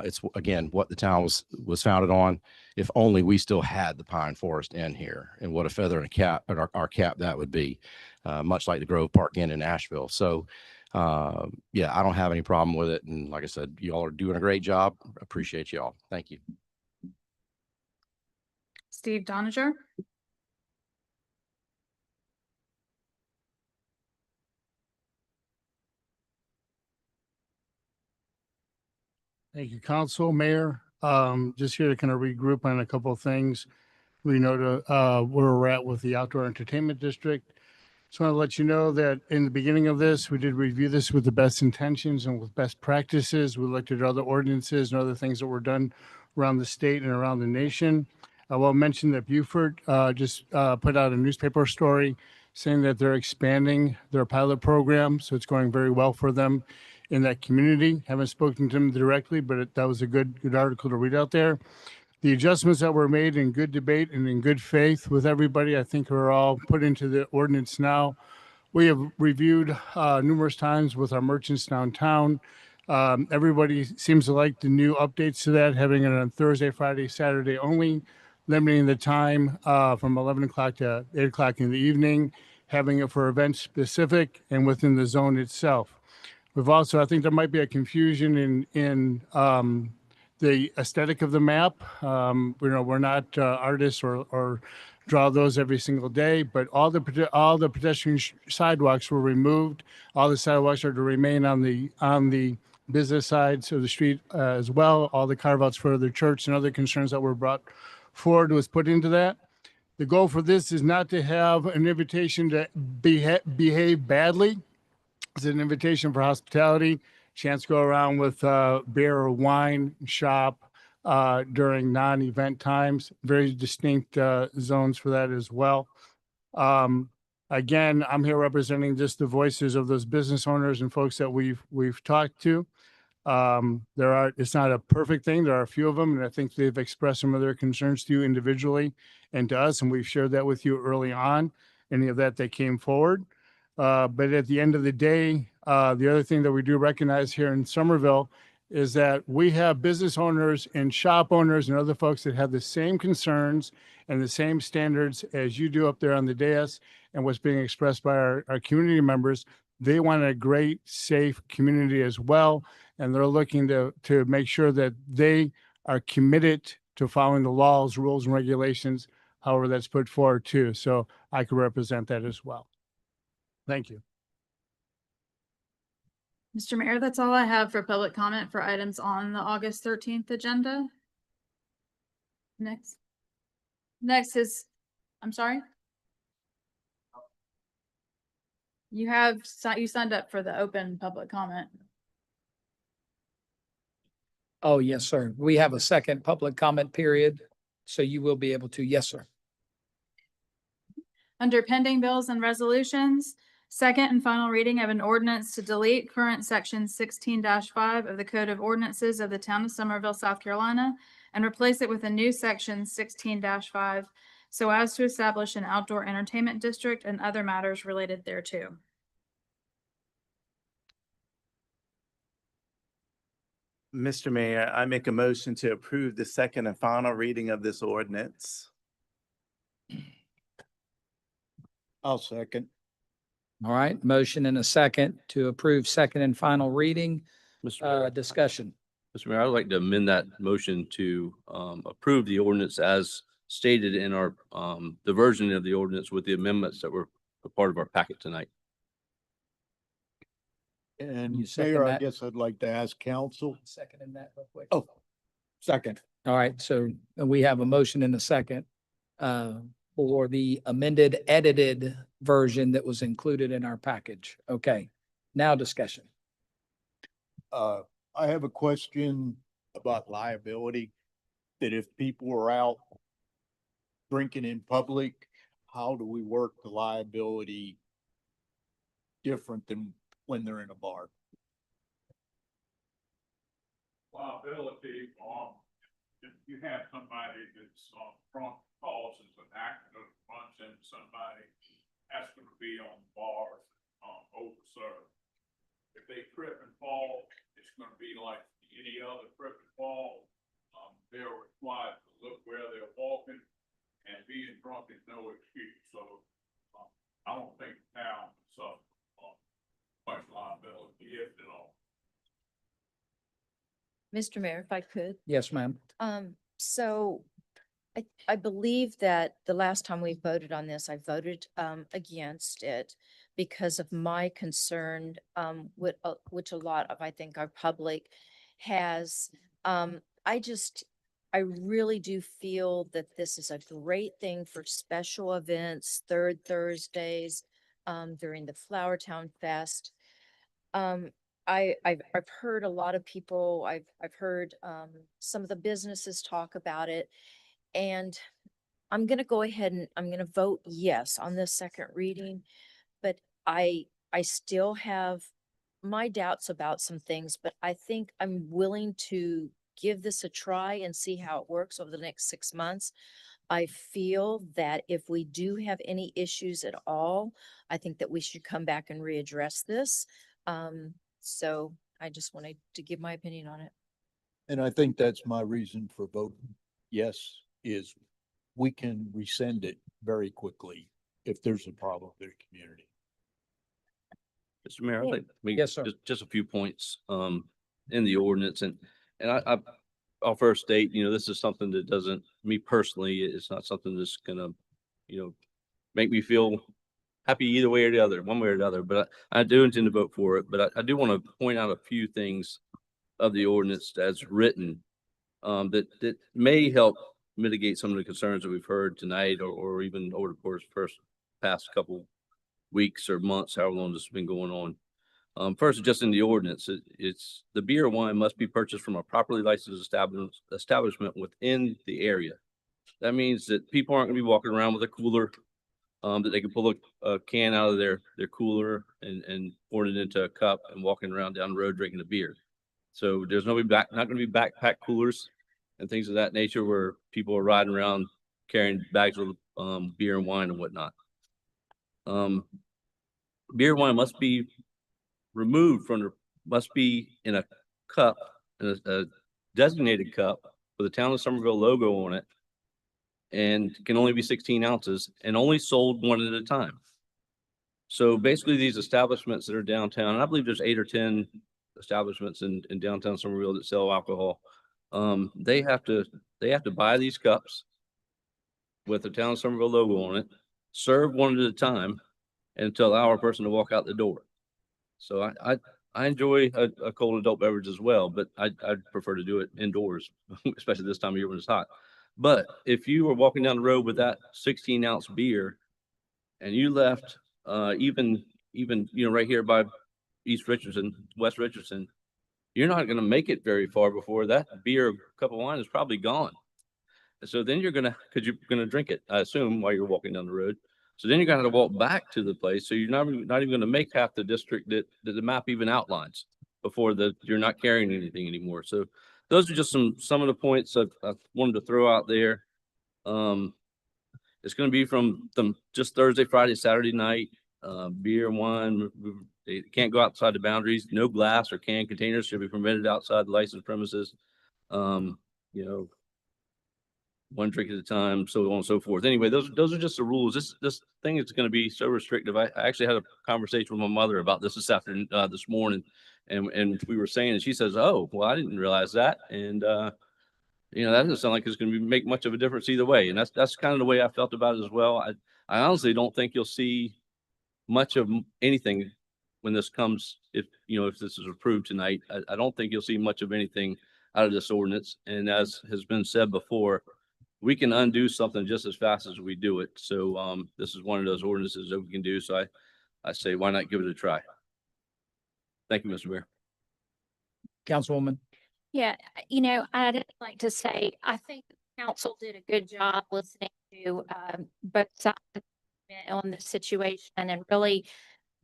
Speaker 16: It's, again, what the town was founded on. If only we still had the pine forest in here, and what a feather in a cap, our cap that would be, much like the Grove Park Inn in Asheville. So, yeah, I don't have any problem with it. And like I said, y'all are doing a great job. Appreciate y'all. Thank you.
Speaker 4: Steve Doniger.
Speaker 17: Thank you, Council, Mayor. Just here to kind of regroup on a couple of things. We know where we're at with the outdoor entertainment district. Just want to let you know that in the beginning of this, we did review this with the best intentions and with best practices. We looked at other ordinances and other things that were done around the state and around the nation. I will mention that Beaufort just put out a newspaper story saying that they're expanding their pilot program. So it's going very well for them in that community. Haven't spoken to them directly, but that was a good article to read out there. The adjustments that were made in good debate and in good faith with everybody, I think are all put into the ordinance now. We have reviewed numerous times with our merchants downtown. Everybody seems to like the new updates to that, having it on Thursday, Friday, Saturday only, limiting the time from 11 o'clock to 8 o'clock in the evening, having it for event specific and within the zone itself. We've also, I think there might be a confusion in the aesthetic of the map. You know, we're not artists or draw those every single day, but all the pedestrian sidewalks were removed. All the sidewalks are to remain on the business sides of the street as well. All the carve outs for the church and other concerns that were brought forward was put into that. The goal for this is not to have an invitation to behave badly. It's an invitation for hospitality, chance to go around with beer or wine, shop during non-event times, very distinct zones for that as well. Again, I'm here representing just the voices of those business owners and folks that we've talked to. It's not a perfect thing. There are a few of them, and I think they've expressed some of their concerns to you individually and to us, and we've shared that with you early on. Any of that came forward. But at the end of the day, the other thing that we do recognize here in Somerville is that we have business owners and shop owners and other folks that have the same concerns and the same standards as you do up there on the dais and what's being expressed by our community members. They want a great, safe community as well. And they're looking to make sure that they are committed to following the laws, rules, and regulations, however that's put forward too. So I can represent that as well. Thank you.
Speaker 4: Mr. Mayor, that's all I have for public comment for items on the August 13th agenda. Next is, I'm sorry. You signed up for the open public comment.
Speaker 1: Oh, yes, sir. We have a second public comment period, so you will be able to. Yes, sir.
Speaker 4: Under pending bills and resolutions, second and final reading of an ordinance to delete current section 16-5 of the Code of Ordinances of the Town of Somerville, South Carolina, and replace it with a new section 16-5 so as to establish an outdoor entertainment district and other matters related thereto.
Speaker 3: Mr. Mayor, I make a motion to approve the second and final reading of this ordinance.
Speaker 18: I'll second.
Speaker 1: All right, motion and a second to approve second and final reading.
Speaker 6: Mr. Mayor,
Speaker 1: Discussion.
Speaker 6: Mr. Mayor, I'd like to amend that motion to approve the ordinance as stated in our the version of the ordinance with the amendments that were a part of our packet tonight.
Speaker 18: And
Speaker 1: You second
Speaker 18: Mayor, I
Speaker 1: that?
Speaker 18: guess I'd like to ask council.
Speaker 1: Seconding that real quick.
Speaker 18: Oh, second.
Speaker 1: All right, so we have a motion and a second for the amended, edited version that was included in our package. Okay, now discussion.
Speaker 18: I have a question about liability, that if people are out drinking in public, how do we work the liability different than when they're in a bar?
Speaker 19: Liability, if you have somebody that's drunk, causes an accident, runs into somebody, that's gonna be on bars, overserved. If they trip and fall, it's gonna be like any other trip and fall. They're required to look where they're walking, and being drunk is no excuse. So I don't think the town suffers much liability, if at all.
Speaker 2: Mr. Mayor, if I could.
Speaker 1: Yes, ma'am.
Speaker 2: So I believe that the last time we voted on this, I voted against it because of my concern, which a lot of, I think, our public has. I really do feel that this is a great thing for special events, third Thursdays, during the Flowertown Fest. I've heard a lot of people, I've heard some of the businesses talk about it, and I'm gonna go ahead and I'm gonna vote yes on this second reading, but I still have my doubts about some things, but I think I'm willing to give this a try and see how it works over the next 6 months. I feel that if we do have any issues at all, I think that we should come back and readdress this. So I just wanted to give my opinion on it.
Speaker 18: And I think that's my reason for voting yes, is we can rescind it very quickly if there's a problem with the community.
Speaker 6: Mr. Mayor, I'd like to make
Speaker 1: Yes, sir.
Speaker 6: just a few points in the ordinance, and I'll first state, this is something that doesn't, me personally, it's not something that's gonna make me feel happy either way or the other, one way or the other. But I do intend to vote for it. But I do want to point out a few things of the ordinance as written that may help mitigate some of the concerns that we've heard tonight or even over the course past couple weeks or months, however long this has been going on. First, just in the ordinance, it's the beer or wine must be purchased from a properly licensed establishment within the area. That means that people aren't going to be walking around with a cooler that they can pull a can out of their cooler and pour it into a cup and walking around down the road drinking a beer. So there's not going to be backpack coolers and things of that nature where people are riding around carrying bags with beer and wine and whatnot. Beer and wine must be removed must be in a cup, in a designated cup with a Town of Somerville logo on it, and can only be 16 ounces and only sold one at a time. So basically these establishments that are downtown, and I believe there's 8 or 10 establishments in downtown Somerville that sell alcohol. They have to buy these cups with the Town of Somerville logo on it, serve one at a time, and to allow a person to walk out the door. So I enjoy a cold adult beverage as well, but I'd prefer to do it indoors, especially this time of year when it's hot. But if you were walking down the road with that 16-ounce beer and you left even right here by West Richardson, you're not going to make it very far before that beer, cup of wine is probably gone. So then you're going to drink it, I assume, while you're walking down the road. So then you're going to have to walk back to the place. So you're not even going to make half the district that the map even outlines before you're not carrying anything anymore. So those are just some of the points I wanted to throw out there. It's going to be from just Thursday, Friday, Saturday night. Beer and wine, they can't go outside the boundaries. No glass or can containers should be permitted outside the licensed premises. One drink at a time, so on and so forth. Anyway, those are just the rules. This thing is going to be so restrictive. I actually had a conversation with my mother about this afternoon, this morning, and we were saying, and she says, "Oh, well, I didn't realize that," and that doesn't sound like it's going to make much of a difference either way. And that's kind of the way I felt about it as well. I honestly don't think you'll see much of anything when this comes. If this is approved tonight, I don't think you'll see much of anything out of this ordinance. And as has been said before, we can undo something just as fast as we do it. So this is one of those ordinances that we can do. So I say, why not give it a try? Thank you, Mr. Mayor.
Speaker 1: Councilwoman.
Speaker 20: Yeah, I'd like to say, I think the council did a good job listening to both sides on the situation and really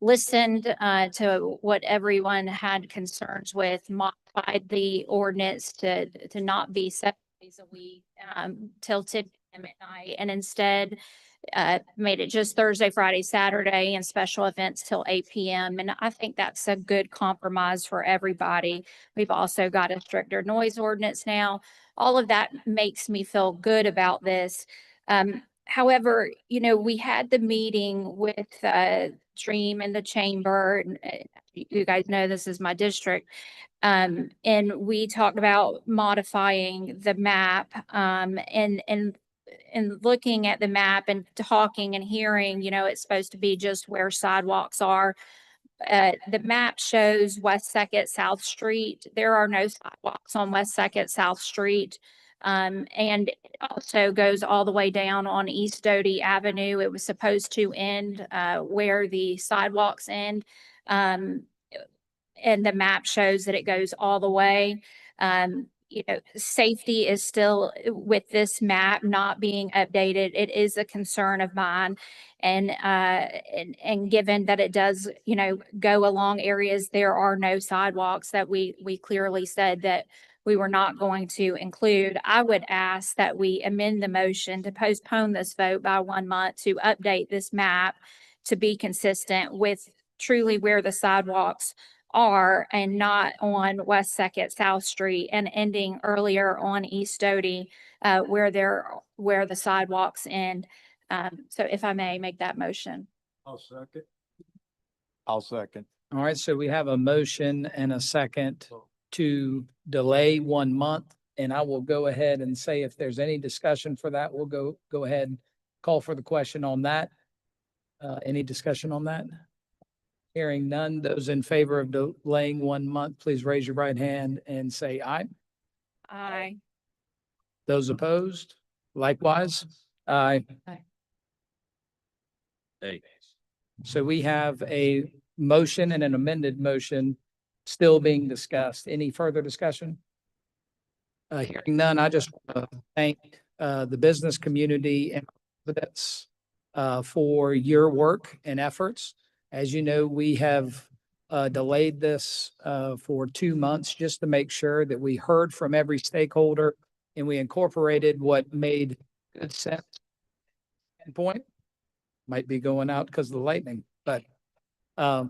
Speaker 20: listened to what everyone had concerns with, modified the ordinance to not be 7 days a week till 10 p.m. at night, and instead made it just Thursday, Friday, Saturday, and special events till 8 p.m. And I think that's a good compromise for everybody. We've also got a stricter noise ordinance now. All of that makes me feel good about this. However, we had the meeting with Dream and the Chamber, and you guys know this is my district. And we talked about modifying the map and looking at the map and talking and hearing, it's supposed to be just where sidewalks are. The map shows West Second South Street. There are no sidewalks on West Second South Street. And it also goes all the way down on East Doty Avenue. It was supposed to end where the sidewalks end. And the map shows that it goes all the way. Safety is still, with this map not being updated, it is a concern of mine. And given that it does, go along areas, there are no sidewalks that we clearly said that we were not going to include. I would ask that we amend the motion to postpone this vote by 1 month to update this map to be consistent with truly where the sidewalks are and not on West Second South Street, and ending earlier on East Doty where the sidewalks end. So if I may make that motion.
Speaker 18: I'll second.
Speaker 1: All right, so we have a motion and a second to delay 1 month, and I will go ahead and say if there's any discussion for that, we'll go ahead call for the question on that. Any discussion on that? Hearing none, those in favor of delaying 1 month, please raise your right hand and say aye.
Speaker 20: Aye.
Speaker 1: Those opposed, likewise, aye.
Speaker 6: Hey,
Speaker 1: So we have a motion and an amended motion still being discussed. Any further discussion? Hearing none, I just want to thank the business community and residents for your work and efforts. As you know, we have delayed this for 2 months just to make sure that we heard from every stakeholder and we incorporated what made good sense. Point might be going out because of the lightning, but I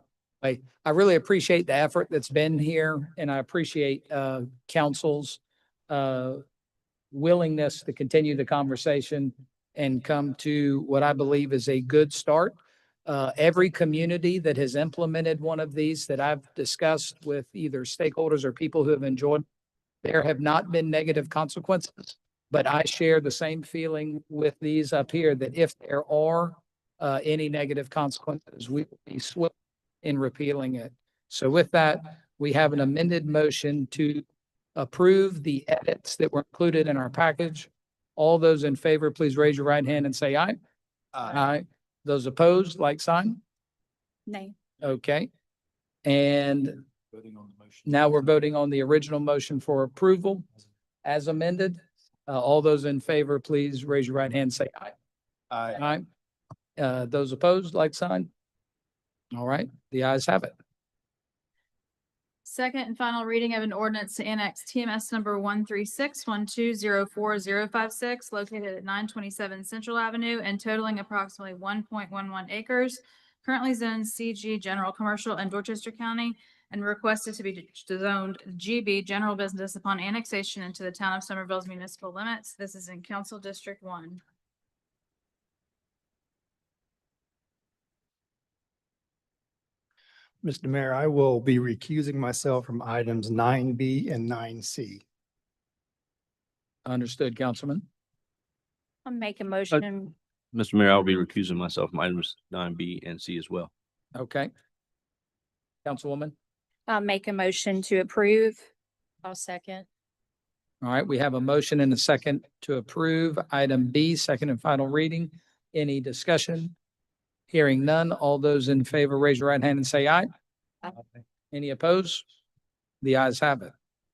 Speaker 1: really appreciate the effort that's been here, and I appreciate council's willingness to continue the conversation and come to what I believe is a good start. Every community that has implemented one of these that I've discussed with either stakeholders or people who have enjoyed, there have not been negative consequences. But I share the same feeling with these up here that if there are any negative consequences, we will be swift in repealing it. So with that, we have an amended motion to approve the edits that were included in our package. All those in favor, please raise your right hand and say aye. Aye. Those opposed, like sign.
Speaker 4: Nay.
Speaker 1: Okay. And now we're voting on the original motion for approval as amended. All those in favor, please raise your right hand and say aye. Aye. Those opposed, like sign. All right, the ayes have it.
Speaker 4: Second and final reading of an ordinance to annex TMS number 13612040056 located at 927 Central Avenue and totaling approximately 1.11 acres, currently zoned CG General Commercial in Dorchester County and requested to be zoned GB General Business upon annexation into the town of Somerville's municipal limits. This is in Council District 1.
Speaker 21: Mr. Mayor, I will be recusing myself from items 9B and 9C.
Speaker 1: Understood, Councilman.
Speaker 20: I'll make a motion.
Speaker 6: Mr. Mayor, I'll be recusing myself from items 9B and C as well.
Speaker 1: Okay. Councilwoman.
Speaker 20: I'll make a motion to approve. I'll second.
Speaker 1: All right, we have a motion and a second to approve item B, second and final reading. Any discussion? Hearing none, all those in favor, raise your right hand and say aye.
Speaker 20: Aye.
Speaker 1: Any opposed? The ayes have it.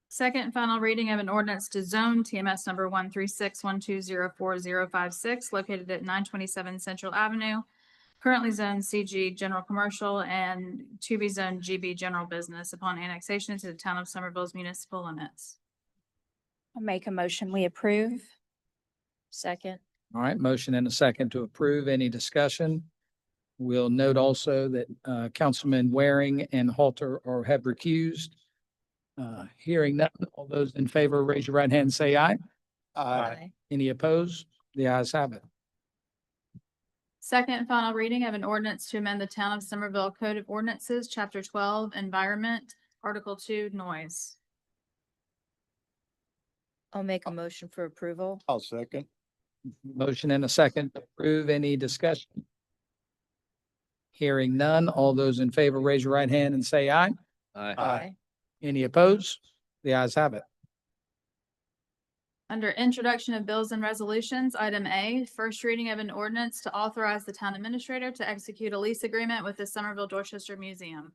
Speaker 4: Second and final reading of an ordinance to zone TMS number 13612040056 located at 927 Central Avenue, currently zoned CG General Commercial and to be zoned GB General Business upon annexation to the town of Somerville's municipal limits.
Speaker 20: I'll make a motion. We approve. Second.
Speaker 1: All right, motion and a second to approve. Any discussion? We'll note also that Councilman Waring and Halter have recused. Hearing none, all those in favor, raise your right hand and say aye.
Speaker 20: Aye.
Speaker 1: Any opposed? The ayes have it.
Speaker 4: Second and final reading of an ordinance to amend the Town of Somerville Code of Ordinances, Chapter 12, Environment, Article 2, Noise.
Speaker 2: I'll make a motion for approval.
Speaker 18: I'll second.
Speaker 1: Motion and a second to approve. Any discussion? Hearing none, all those in favor, raise your right hand and say aye.
Speaker 6: Aye.
Speaker 1: Any opposed? The ayes have it.
Speaker 4: Under introduction of bills and resolutions, item A, first reading of an ordinance to authorize the town administrator to execute a lease agreement with the Somerville Dorchester Museum.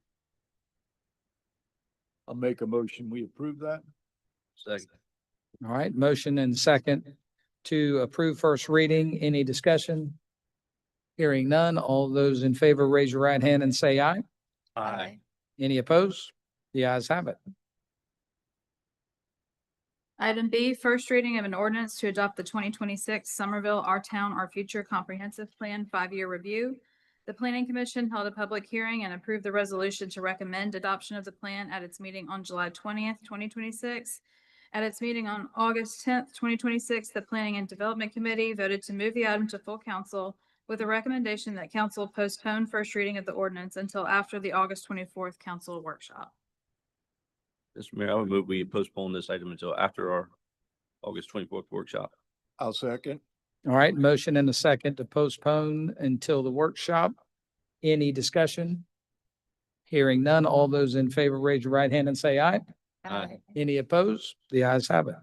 Speaker 18: I'll make a motion. We approve that.
Speaker 6: Second.
Speaker 1: All right, motion and second to approve first reading. Any discussion? Hearing none, all those in favor, raise your right hand and say aye.
Speaker 6: Aye.
Speaker 1: Any opposed? The ayes have it.
Speaker 4: Item B, first reading of an ordinance to adopt the 2026 Somerville Our Town, Our Future Comprehensive Plan 5-year review. The Planning Commission held a public hearing and approved the resolution to recommend adoption of the plan at its meeting on July 20th, 2026. At its meeting on August 10th, 2026, the Planning and Development Committee voted to move the item to full council with a recommendation that council postpone first reading of the ordinance until after the August 24th council workshop.
Speaker 6: Mr. Mayor, I would move we postpone this item until after our August 24th workshop.
Speaker 18: I'll second.
Speaker 1: All right, motion and a second to postpone until the workshop. Any discussion? Hearing none, all those in favor, raise your right hand and say aye.
Speaker 6: Aye.
Speaker 1: Any opposed? The ayes have it.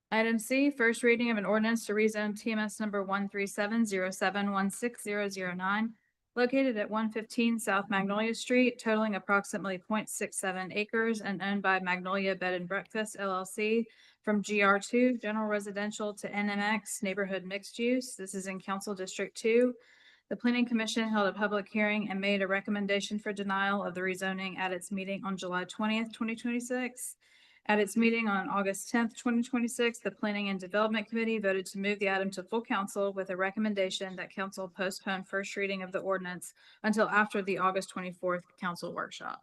Speaker 4: Item C, first reading of an ordinance to rezone TMS number 13707160009, located at 115 South Magnolia Street, totaling approximately 0.67 acres and owned by Magnolia Bed and Breakfast LLC, from GR2 General Residential to NMX Neighborhood Mixed Use. This is in Council District 2. The Planning Commission held a public hearing and made a recommendation for denial of the rezoning at its meeting on July 20th, 2026. At its meeting on August 10th, 2026, the Planning and Development Committee voted to move the item to full council with a recommendation that council postpone first reading of the ordinance until after the August 24th council workshop.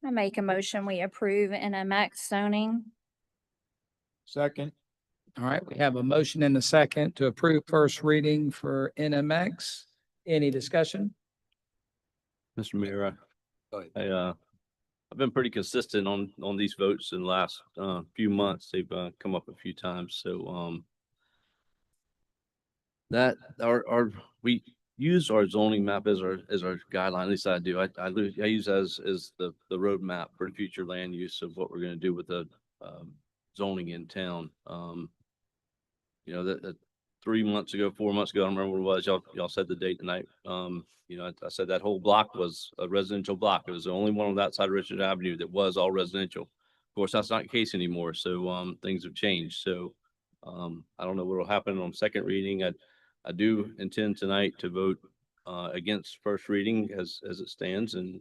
Speaker 20: I make a motion, we approve NMX zoning.
Speaker 18: Second.
Speaker 1: All right, we have a motion and a second to approve first reading for NMX. Any discussion?
Speaker 6: Mr. Mayor, I've been pretty consistent on these votes in the last few months. They've come up a few times. So that we use our zoning map as our guideline. At least I do. I use as the roadmap for future land use of what we're going to do with the zoning in town. You know, that 3 months ago, 4 months ago, I don't remember what it was. Y'all said the date tonight. You know, I said that whole block was a residential block. It was the only one on that side of Richard Avenue that was all residential. Of course, that's not the case anymore. So things have changed. So I don't know what will happen on second reading. I do intend tonight to vote against first reading as it stands, and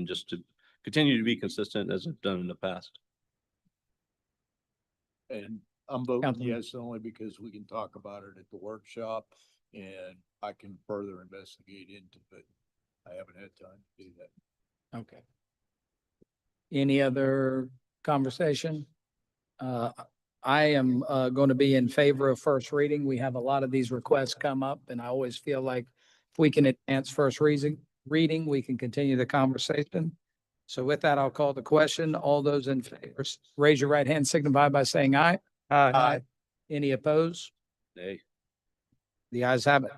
Speaker 6: just to continue to be consistent as I've done in the past.
Speaker 18: And I'm voting
Speaker 1: Councilman.
Speaker 18: yes only because we can talk about it at the workshop and I can further investigate into it. I haven't had time to do that.
Speaker 1: Okay. Any other conversation? I am going to be in favor of first reading. We have a lot of these requests come up, and I always feel like if we can advance first reading, we can continue the conversation. So with that, I'll call the question. All those in favor, raise your right hand, signify by saying aye.
Speaker 21: Aye.
Speaker 1: Any opposed?
Speaker 6: Nay.
Speaker 1: The ayes have it.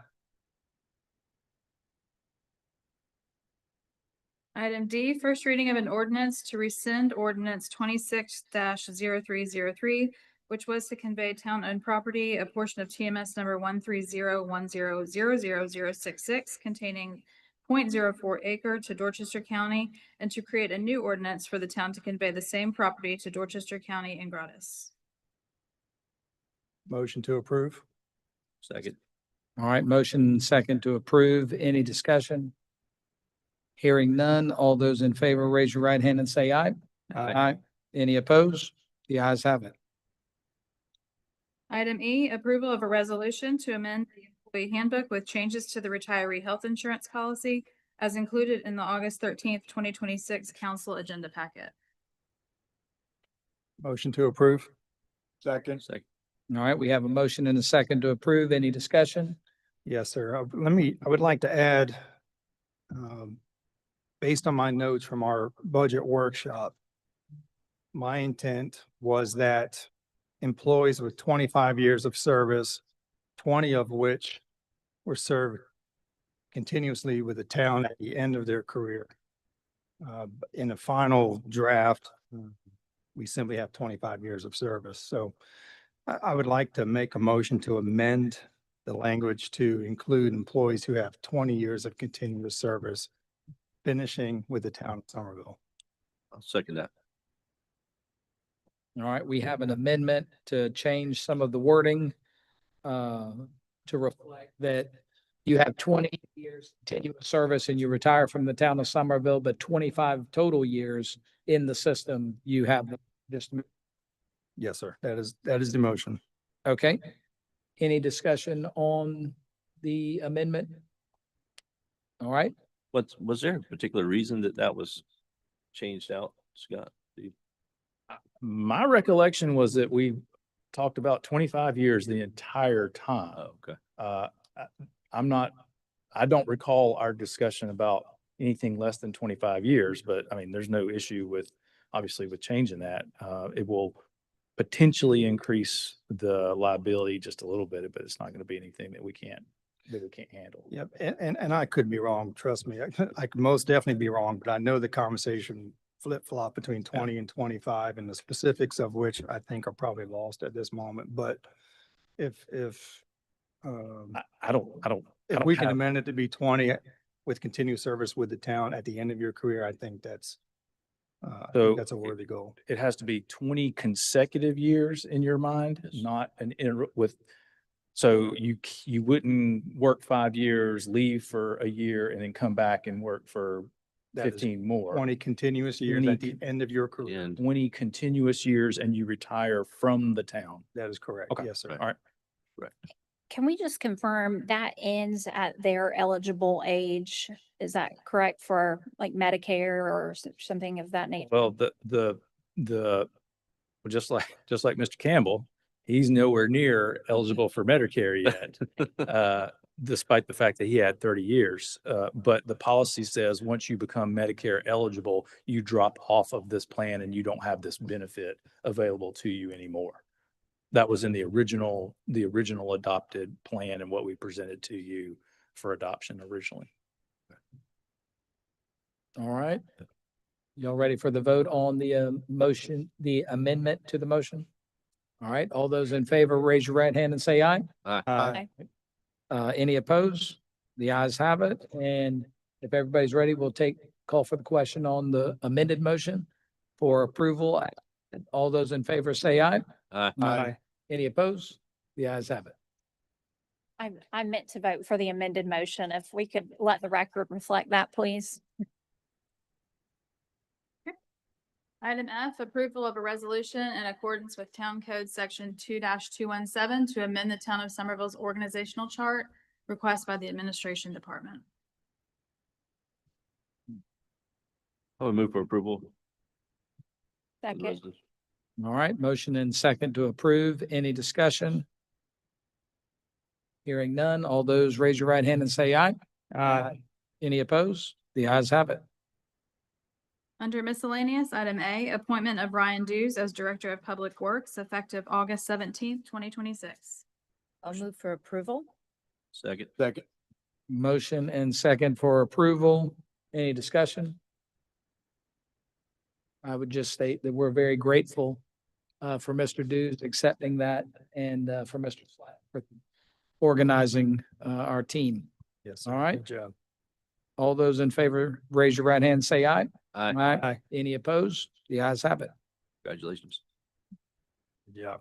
Speaker 4: Item D, first reading of an ordinance to rescind ordinance 26-0303, which was to convey town-owned property, a portion of TMS number 13010000066 containing 0.04 acre to Dorchester County, and to create a new ordinance for the town to convey the same property to Dorchester County in gratis.
Speaker 21: Motion to approve.
Speaker 6: Second.
Speaker 1: All right, motion second to approve. Any discussion? Hearing none, all those in favor, raise your right hand and say aye.
Speaker 21: Aye.
Speaker 1: Any opposed? The ayes have it.
Speaker 4: Item E, approval of a resolution to amend the employee handbook with changes to the retiree health insurance policy as included in the August 13th, 2026 council agenda packet.
Speaker 21: Motion to approve.
Speaker 18: Second.
Speaker 6: Second.
Speaker 1: All right, we have a motion and a second to approve. Any discussion?
Speaker 21: Yes, sir. I would like to add, based on my notes from our budget workshop, my intent was that employees with 25 years of service, 20 of which were served continuously with the town at the end of their career. In the final draft, we simply have 25 years of service. So I would like to make a motion to amend the language to include employees who have 20 years of continuous service, finishing with the town of Somerville.
Speaker 6: I'll second that.
Speaker 1: All right, we have an amendment to change some of the wording to reflect that you have 20 years continuous service and you retire from the town of Somerville, but 25 total years in the system, you have just.
Speaker 21: Yes, sir. That is the motion.
Speaker 1: Okay. Any discussion on the amendment? All right.
Speaker 6: Was there a particular reason that was changed out, Scott?
Speaker 5: My recollection was that we talked about 25 years the entire time.
Speaker 6: Oh, okay.
Speaker 5: I don't recall our discussion about anything less than 25 years, but I mean, there's no issue with, obviously with changing that. It will potentially increase the liability just a little bit, but it's not going to be anything that we can't handle.
Speaker 21: Yep, and I could be wrong, trust me. I could most definitely be wrong, but I know the conversation flip-flop between 20 and 25 and the specifics of which I think are probably lost at this moment. But if
Speaker 5: I don't
Speaker 21: if we can
Speaker 5: have-
Speaker 21: amend it to be 20 with continued service with the town at the end of your career, I think that's I
Speaker 5: So
Speaker 21: think that's a worthy goal.
Speaker 5: it has to be 20 consecutive years in your mind, not so you wouldn't work 5 years, leave for a year and then come back and work for
Speaker 21: That is
Speaker 5: 15 more.
Speaker 21: 20 continuous years
Speaker 5: 20
Speaker 21: at the end of your career.
Speaker 6: And
Speaker 5: 20 continuous years and you retire from the town.
Speaker 21: That is correct.
Speaker 5: Okay.
Speaker 21: Yes, sir.
Speaker 5: All right.
Speaker 20: Can we just confirm that ends at their eligible age? Is that correct for like Medicare or something of that nature?
Speaker 5: Well, well, just like Mr. Campbell, he's nowhere near eligible for Medicare yet. Despite the fact that he had 30 years. But the policy says once you become Medicare eligible, you drop off of this plan and you don't have this benefit available to you anymore. That was in the original adopted plan and what we presented to you for adoption originally.
Speaker 1: All right. Y'all ready for the vote on the motion, the amendment to the motion? All right, all those in favor, raise your right hand and say aye.
Speaker 6: Aye.
Speaker 1: Any opposed? The ayes have it. And if everybody's ready, we'll call for the question on the amended motion for approval. All those in favor say aye.
Speaker 6: Aye.
Speaker 1: Any opposed? The ayes have it.
Speaker 20: I meant to vote for the amended motion. If we could let the record reflect that, please.
Speaker 4: Item F, approval of a resolution in accordance with Town Code Section 2-217 to amend the Town of Somerville's organizational chart, request by the Administration Department.
Speaker 6: I would move for approval.
Speaker 20: Second.
Speaker 1: All right, motion and second to approve. Any discussion? Hearing none. All those raise your right hand and say aye.
Speaker 21: Aye.
Speaker 1: Any opposed? The ayes have it.
Speaker 4: Under miscellaneous, item A, appointment of Ryan Dews as Director of Public Works effective August 17th, 2026.
Speaker 2: I'll move for approval.
Speaker 6: Second.
Speaker 18: Second.
Speaker 1: Motion and second for approval. Any discussion? I would just state that we're very grateful for Mr. Dews accepting that and for Mr. Slack for organizing our team.
Speaker 21: Yes.
Speaker 1: All right.
Speaker 21: Good job.
Speaker 1: All those in favor, raise your right hand and say aye.
Speaker 6: Aye.
Speaker 21: Aye.
Speaker 1: Any opposed? The ayes have it.
Speaker 6: Congratulations.
Speaker 21: Good job.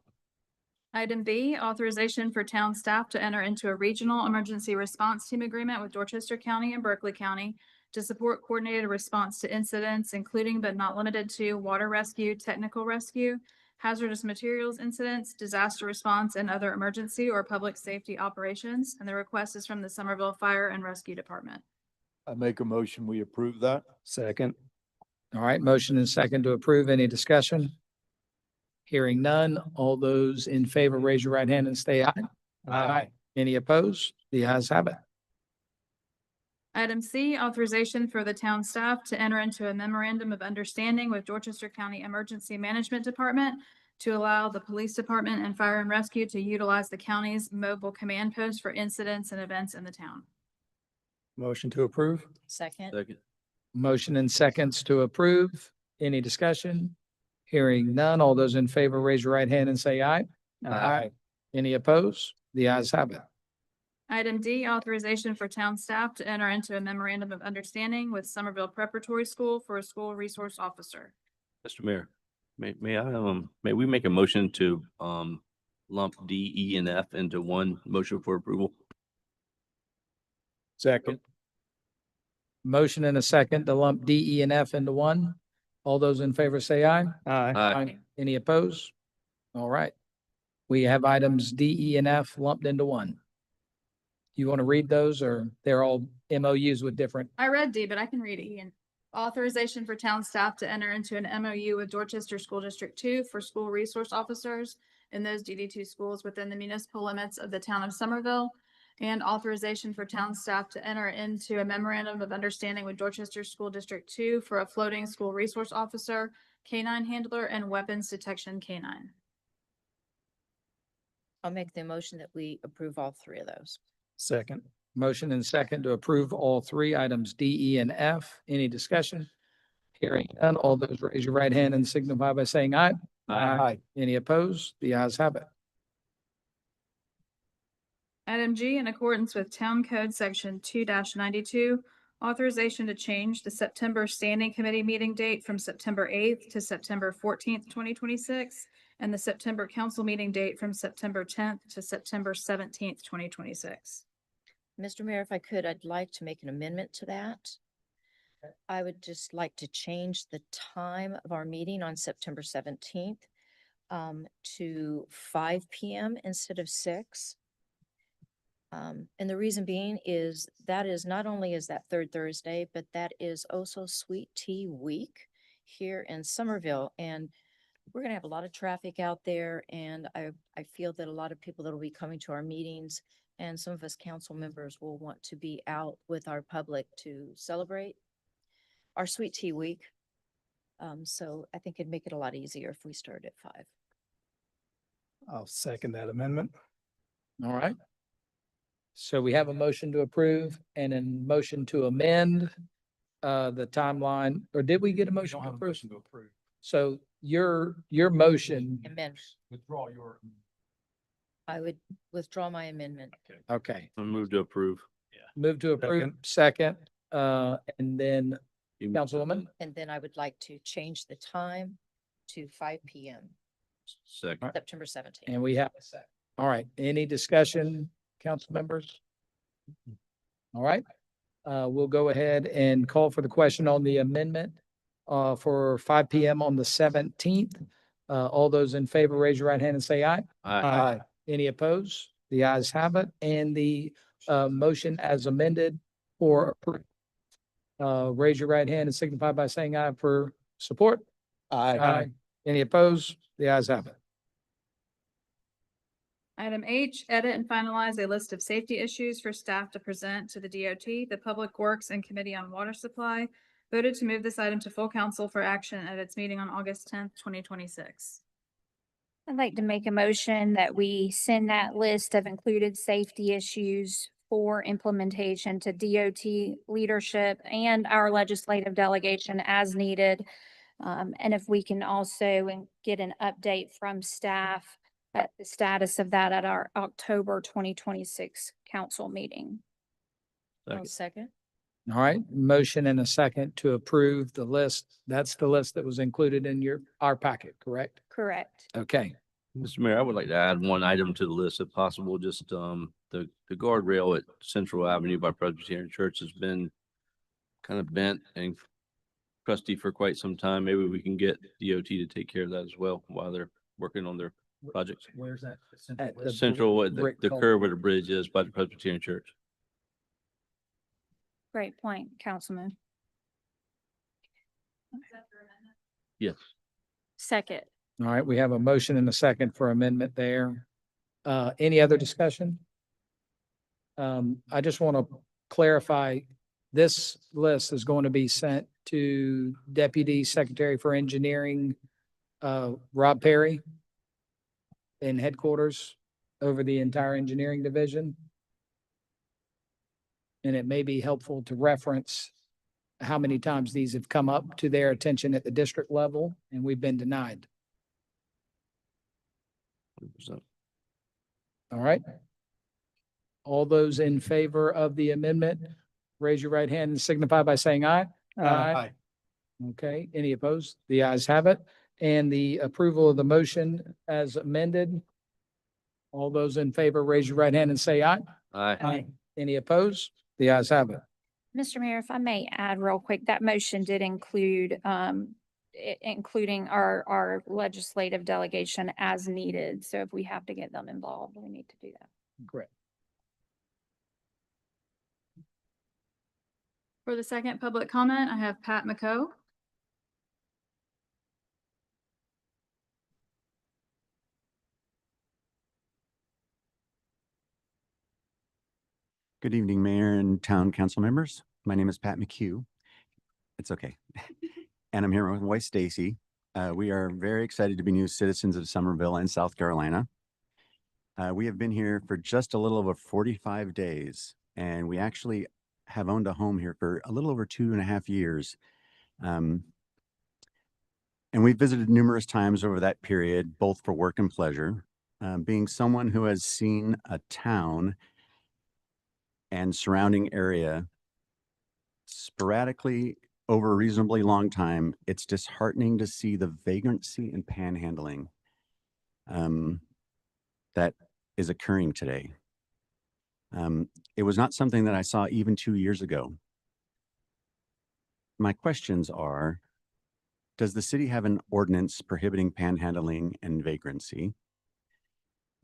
Speaker 4: Item B, authorization for town staff to enter into a regional emergency response team agreement with Dorchester County and Berkeley County to support coordinated response to incidents, including but not limited to water rescue, technical rescue, hazardous materials incidents, disaster response, and other emergency or public safety operations. And the request is from the Somerville Fire and Rescue Department.
Speaker 18: I make a motion, we approve that.
Speaker 21: Second.
Speaker 1: All right, motion and second to approve. Any discussion? Hearing none. All those in favor, raise your right hand and say aye.
Speaker 21: Aye.
Speaker 1: Any opposed? The ayes have it.
Speaker 4: Item C, authorization for the town staff to enter into a memorandum of understanding with Dorchester County Emergency Management Department to allow the police department and fire and rescue to utilize the county's mobile command post for incidents and events in the town.
Speaker 21: Motion to approve.
Speaker 2: Second.
Speaker 6: Second.
Speaker 1: Motion and seconds to approve. Any discussion? Hearing none. All those in favor, raise your right hand and say aye.
Speaker 21: Aye.
Speaker 1: Any opposed? The ayes have it.
Speaker 4: Item D, authorization for town staff to enter into a memorandum of understanding with Somerville Preparatory School for a school resource officer.
Speaker 6: Mr. Mayor, may may we make a motion to lump D, E, and F into one motion for approval?
Speaker 21: Second.
Speaker 1: Motion and a second to lump D, E, and F into one. All those in favor say aye.
Speaker 21: Aye.
Speaker 6: Aye.
Speaker 1: Any opposed? All right. We have items D, E, and F lumped into one. You want to read those or they're all MOUs with different?
Speaker 4: I read D, but I can read E. And authorization for town staff to enter into an MOU with Dorchester School District 2 for school resource officers in those DD2 schools within the municipal limits of the town of Somerville. And authorization for town staff to enter into a memorandum of understanding with Dorchester School District 2 for a floating school resource officer, canine handler, and weapons detection canine.
Speaker 2: I'll make the motion that we approve all three of those.
Speaker 21: Second.
Speaker 1: Motion and second to approve all three items D, E, and F. Any discussion? Hearing none. All those raise your right hand and signify by saying aye.
Speaker 21: Aye.
Speaker 1: Any opposed? The ayes have it.
Speaker 4: Item G, in accordance with Town Code Section 2-92, authorization to change the September Standing Committee meeting date from September 8th to September 14th, 2026, and the September Council meeting date from September 10th to September 17th, 2026.
Speaker 2: Mr. Mayor, if I could, I'd like to make an amendment to that. I would just like to change the time of our meeting on September 17th to 5 p.m. instead of 6. And the reason being is that is not only is that third Thursday, but that is also Sweet Tea Week here in Somerville. And we're going to have a lot of traffic out there. And I feel that a lot of people that will be coming to our meetings and some of us council members will want to be out with our public to celebrate our Sweet Tea Week. So I think it'd make it a lot easier if we started at 5.
Speaker 21: I'll second that amendment.
Speaker 1: All right. So we have a motion to approve and a motion to amend the timeline, or did we get a motion to approve? So your motion,
Speaker 2: Amendment.
Speaker 21: Withdraw your.
Speaker 2: I would withdraw my amendment.
Speaker 1: okay,
Speaker 6: I move to approve.
Speaker 1: move to approve, second, and then Councilwoman,
Speaker 2: And then I would like to change the time to 5 p.m.
Speaker 6: Second.
Speaker 2: September 17th.
Speaker 1: and we have a second. All right, any discussion, council members? All right, we'll go ahead and call for the question on the amendment for 5 p.m. on the 17th. All those in favor, raise your right hand and say aye.
Speaker 6: Aye.
Speaker 1: Any opposed? The ayes have it, and the motion as amended for approval. Raise your right hand and signify by saying aye for support. Aye. Any opposed? The ayes have it.
Speaker 4: Item H, edit and finalize a list of safety issues for staff to present to the DOT. The Public Works and Committee on Water Supply voted to move this item to full council for action at its meeting on August 10th, 2026.
Speaker 20: I'd like to make a motion that we send that list of included safety issues for implementation to DOT leadership and our legislative delegation as needed. And if we can also get an update from staff at the status of that at our October 2026 council meeting.
Speaker 2: Second.
Speaker 1: All right, motion and a second to approve the list. That's the list that was included in our packet, correct?
Speaker 20: Correct.
Speaker 1: Okay,
Speaker 6: Mr. Mayor, I would like to add one item to the list if possible. Just the guardrail at Central Avenue by Presbyterian Church has been kind of bent and crusty for quite some time. Maybe we can get DOT to take care of that as well while they're working on their projects.
Speaker 1: where's that?
Speaker 6: At
Speaker 1: the
Speaker 6: Central,
Speaker 1: brick
Speaker 6: the
Speaker 1: culvert.
Speaker 6: curve where the bridge is by the Presbyterian Church.
Speaker 20: Great point, Councilman.
Speaker 6: Yes.
Speaker 20: Second.
Speaker 1: All right, we have a motion and a second for amendment there. Any other discussion? I just want to clarify, this list is going to be sent to Deputy Secretary for Engineering, Rob Perry, in headquarters over the entire engineering division. And it may be helpful to reference how many times these have come up to their attention at the district level, and we've been denied.
Speaker 6: 100%.
Speaker 1: All right. All those in favor of the amendment, raise your right hand and signify by saying aye.
Speaker 21: Aye.
Speaker 1: Okay, any opposed? The ayes have it. And the approval of the motion as amended. All those in favor, raise your right hand and say aye.
Speaker 6: Aye.
Speaker 1: Any opposed? The ayes have it.
Speaker 20: Mr. Mayor, if I may add real quick, that motion did include, including our legislative delegation as needed. So if we have to get them involved, we need to do that.
Speaker 1: Correct.
Speaker 4: For the second public comment, I have Pat McCoe.
Speaker 7: Good evening, Mayor and Town Council members. My name is Pat McHugh. It's okay. And I'm here with my wife, Stacy. We are very excited to be new citizens of Somerville and South Carolina. We have been here for just a little over 45 days, and we actually have owned a home here for a little over 2.5 years. And we've visited numerous times over that period, both for work and pleasure. Being someone who has seen a town and surrounding area sporadically over a reasonably long time, it's disheartening to see the vagrancy and panhandling that is occurring today. It was not something that I saw even 2 years ago. My questions are, does the city have an ordinance prohibiting panhandling and vagrancy?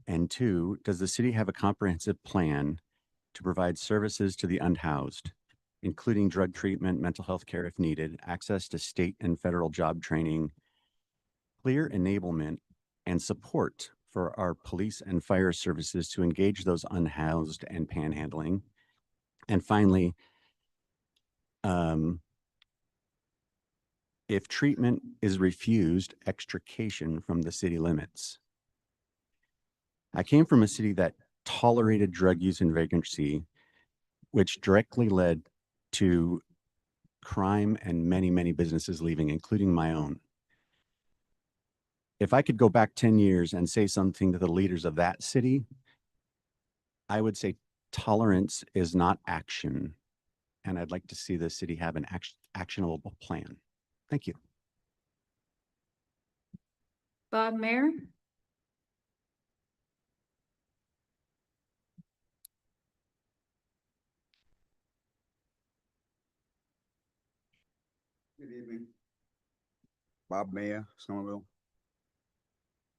Speaker 7: And 2, does the city have a comprehensive plan to provide services to the unhoused, including drug treatment, mental health care if needed, access to state and federal job training, clear enablement, and support for our police and fire services to engage those unhoused and panhandling? And finally, if treatment is refused, extrication from the city limits. I came from a city that tolerated drug use and vagrancy, which directly led to crime and many, many businesses leaving, including my own. If I could go back 10 years and say something to the leaders of that city, I would say tolerance is not action. And I'd like to see the city have an actionable plan. Thank you.
Speaker 4: Bob Mayer.
Speaker 8: Good evening. Bob Mayer, Somerville.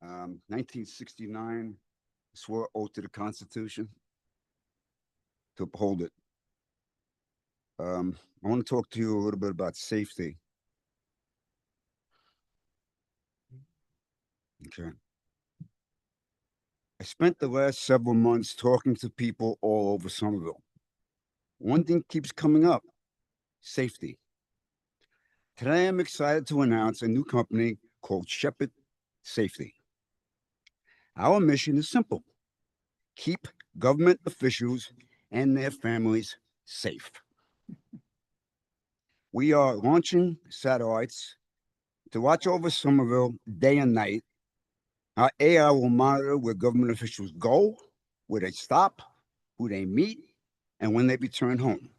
Speaker 8: 1969, swore oath to the Constitution to uphold it. I want to talk to you a little bit about safety. Okay. I spent the last several months talking to people all over Somerville. One thing keeps coming up: safety. Today, I'm excited to announce a new company called Shepherd Safety. Our mission is simple: keep government officials and their families safe. We are launching satellites to watch over Somerville day and night. Our AI will monitor where government officials go, where they stop, who they meet, and when they return home.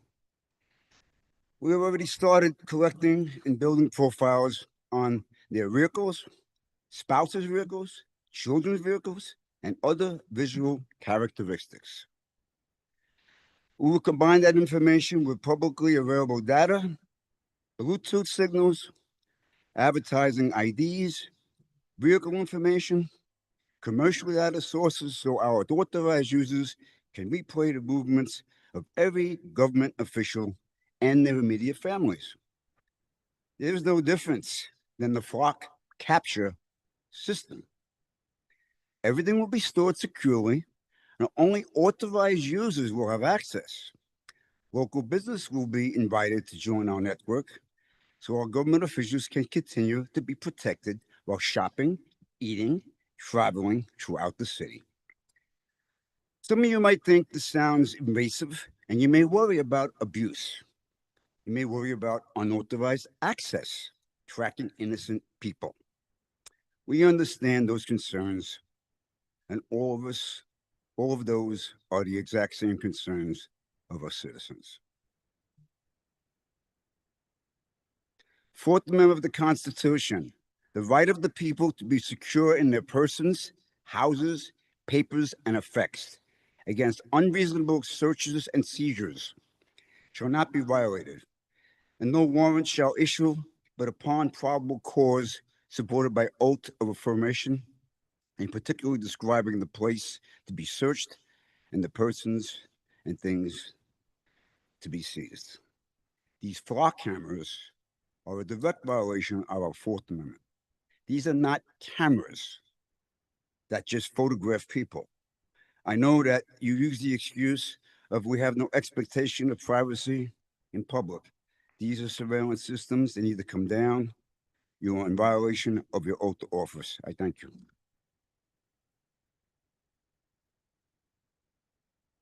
Speaker 8: We have already started collecting and building profiles on their vehicles, spouses' vehicles, children's vehicles, and other visual characteristics. We will combine that information with publicly available data, Bluetooth signals, advertising IDs, vehicle information, commercial data sources, so our authorized users can replay the movements of every government official and their immediate families. There's no difference than the flock capture system. Everything will be stored securely, and only authorized users will have access. Local business will be invited to join our network, so our government officials can continue to be protected while shopping, eating, traveling throughout the city. Some of you might think this sounds invasive, and you may worry about abuse. You may worry about unauthorized access, tracking innocent people. We understand those concerns, and all of those are the exact same concerns of our citizens. Fourth Amendment of the Constitution: the right of the people to be secure in their persons, houses, papers, and effects against unreasonable searches and seizures shall not be violated, and no warrant shall issue but upon probable cause supported by oath of affirmation, and particularly describing the place to be searched and the persons and things to be seized. These flock cameras are a direct violation of our Fourth Amendment. These are not cameras that just photograph people. I know that you use the excuse of we have no expectation of privacy in public. These are surveillance systems. They need to come down. You are in violation of your oath of office. I thank you.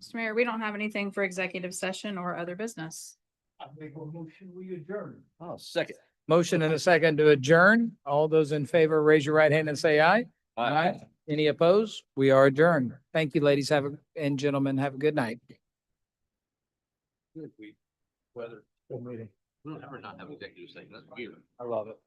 Speaker 4: Mr. Mayor, we don't have anything for executive session or other business.
Speaker 3: I make a motion, we adjourn.
Speaker 6: Oh, second.
Speaker 1: Motion and a second to adjourn. All those in favor, raise your right hand and say aye. Any opposed? We are adjourned. Thank you, ladies. And gentlemen, have a good night.
Speaker 6: Whether. We'll never not have executive session. That's weird.
Speaker 1: I love it.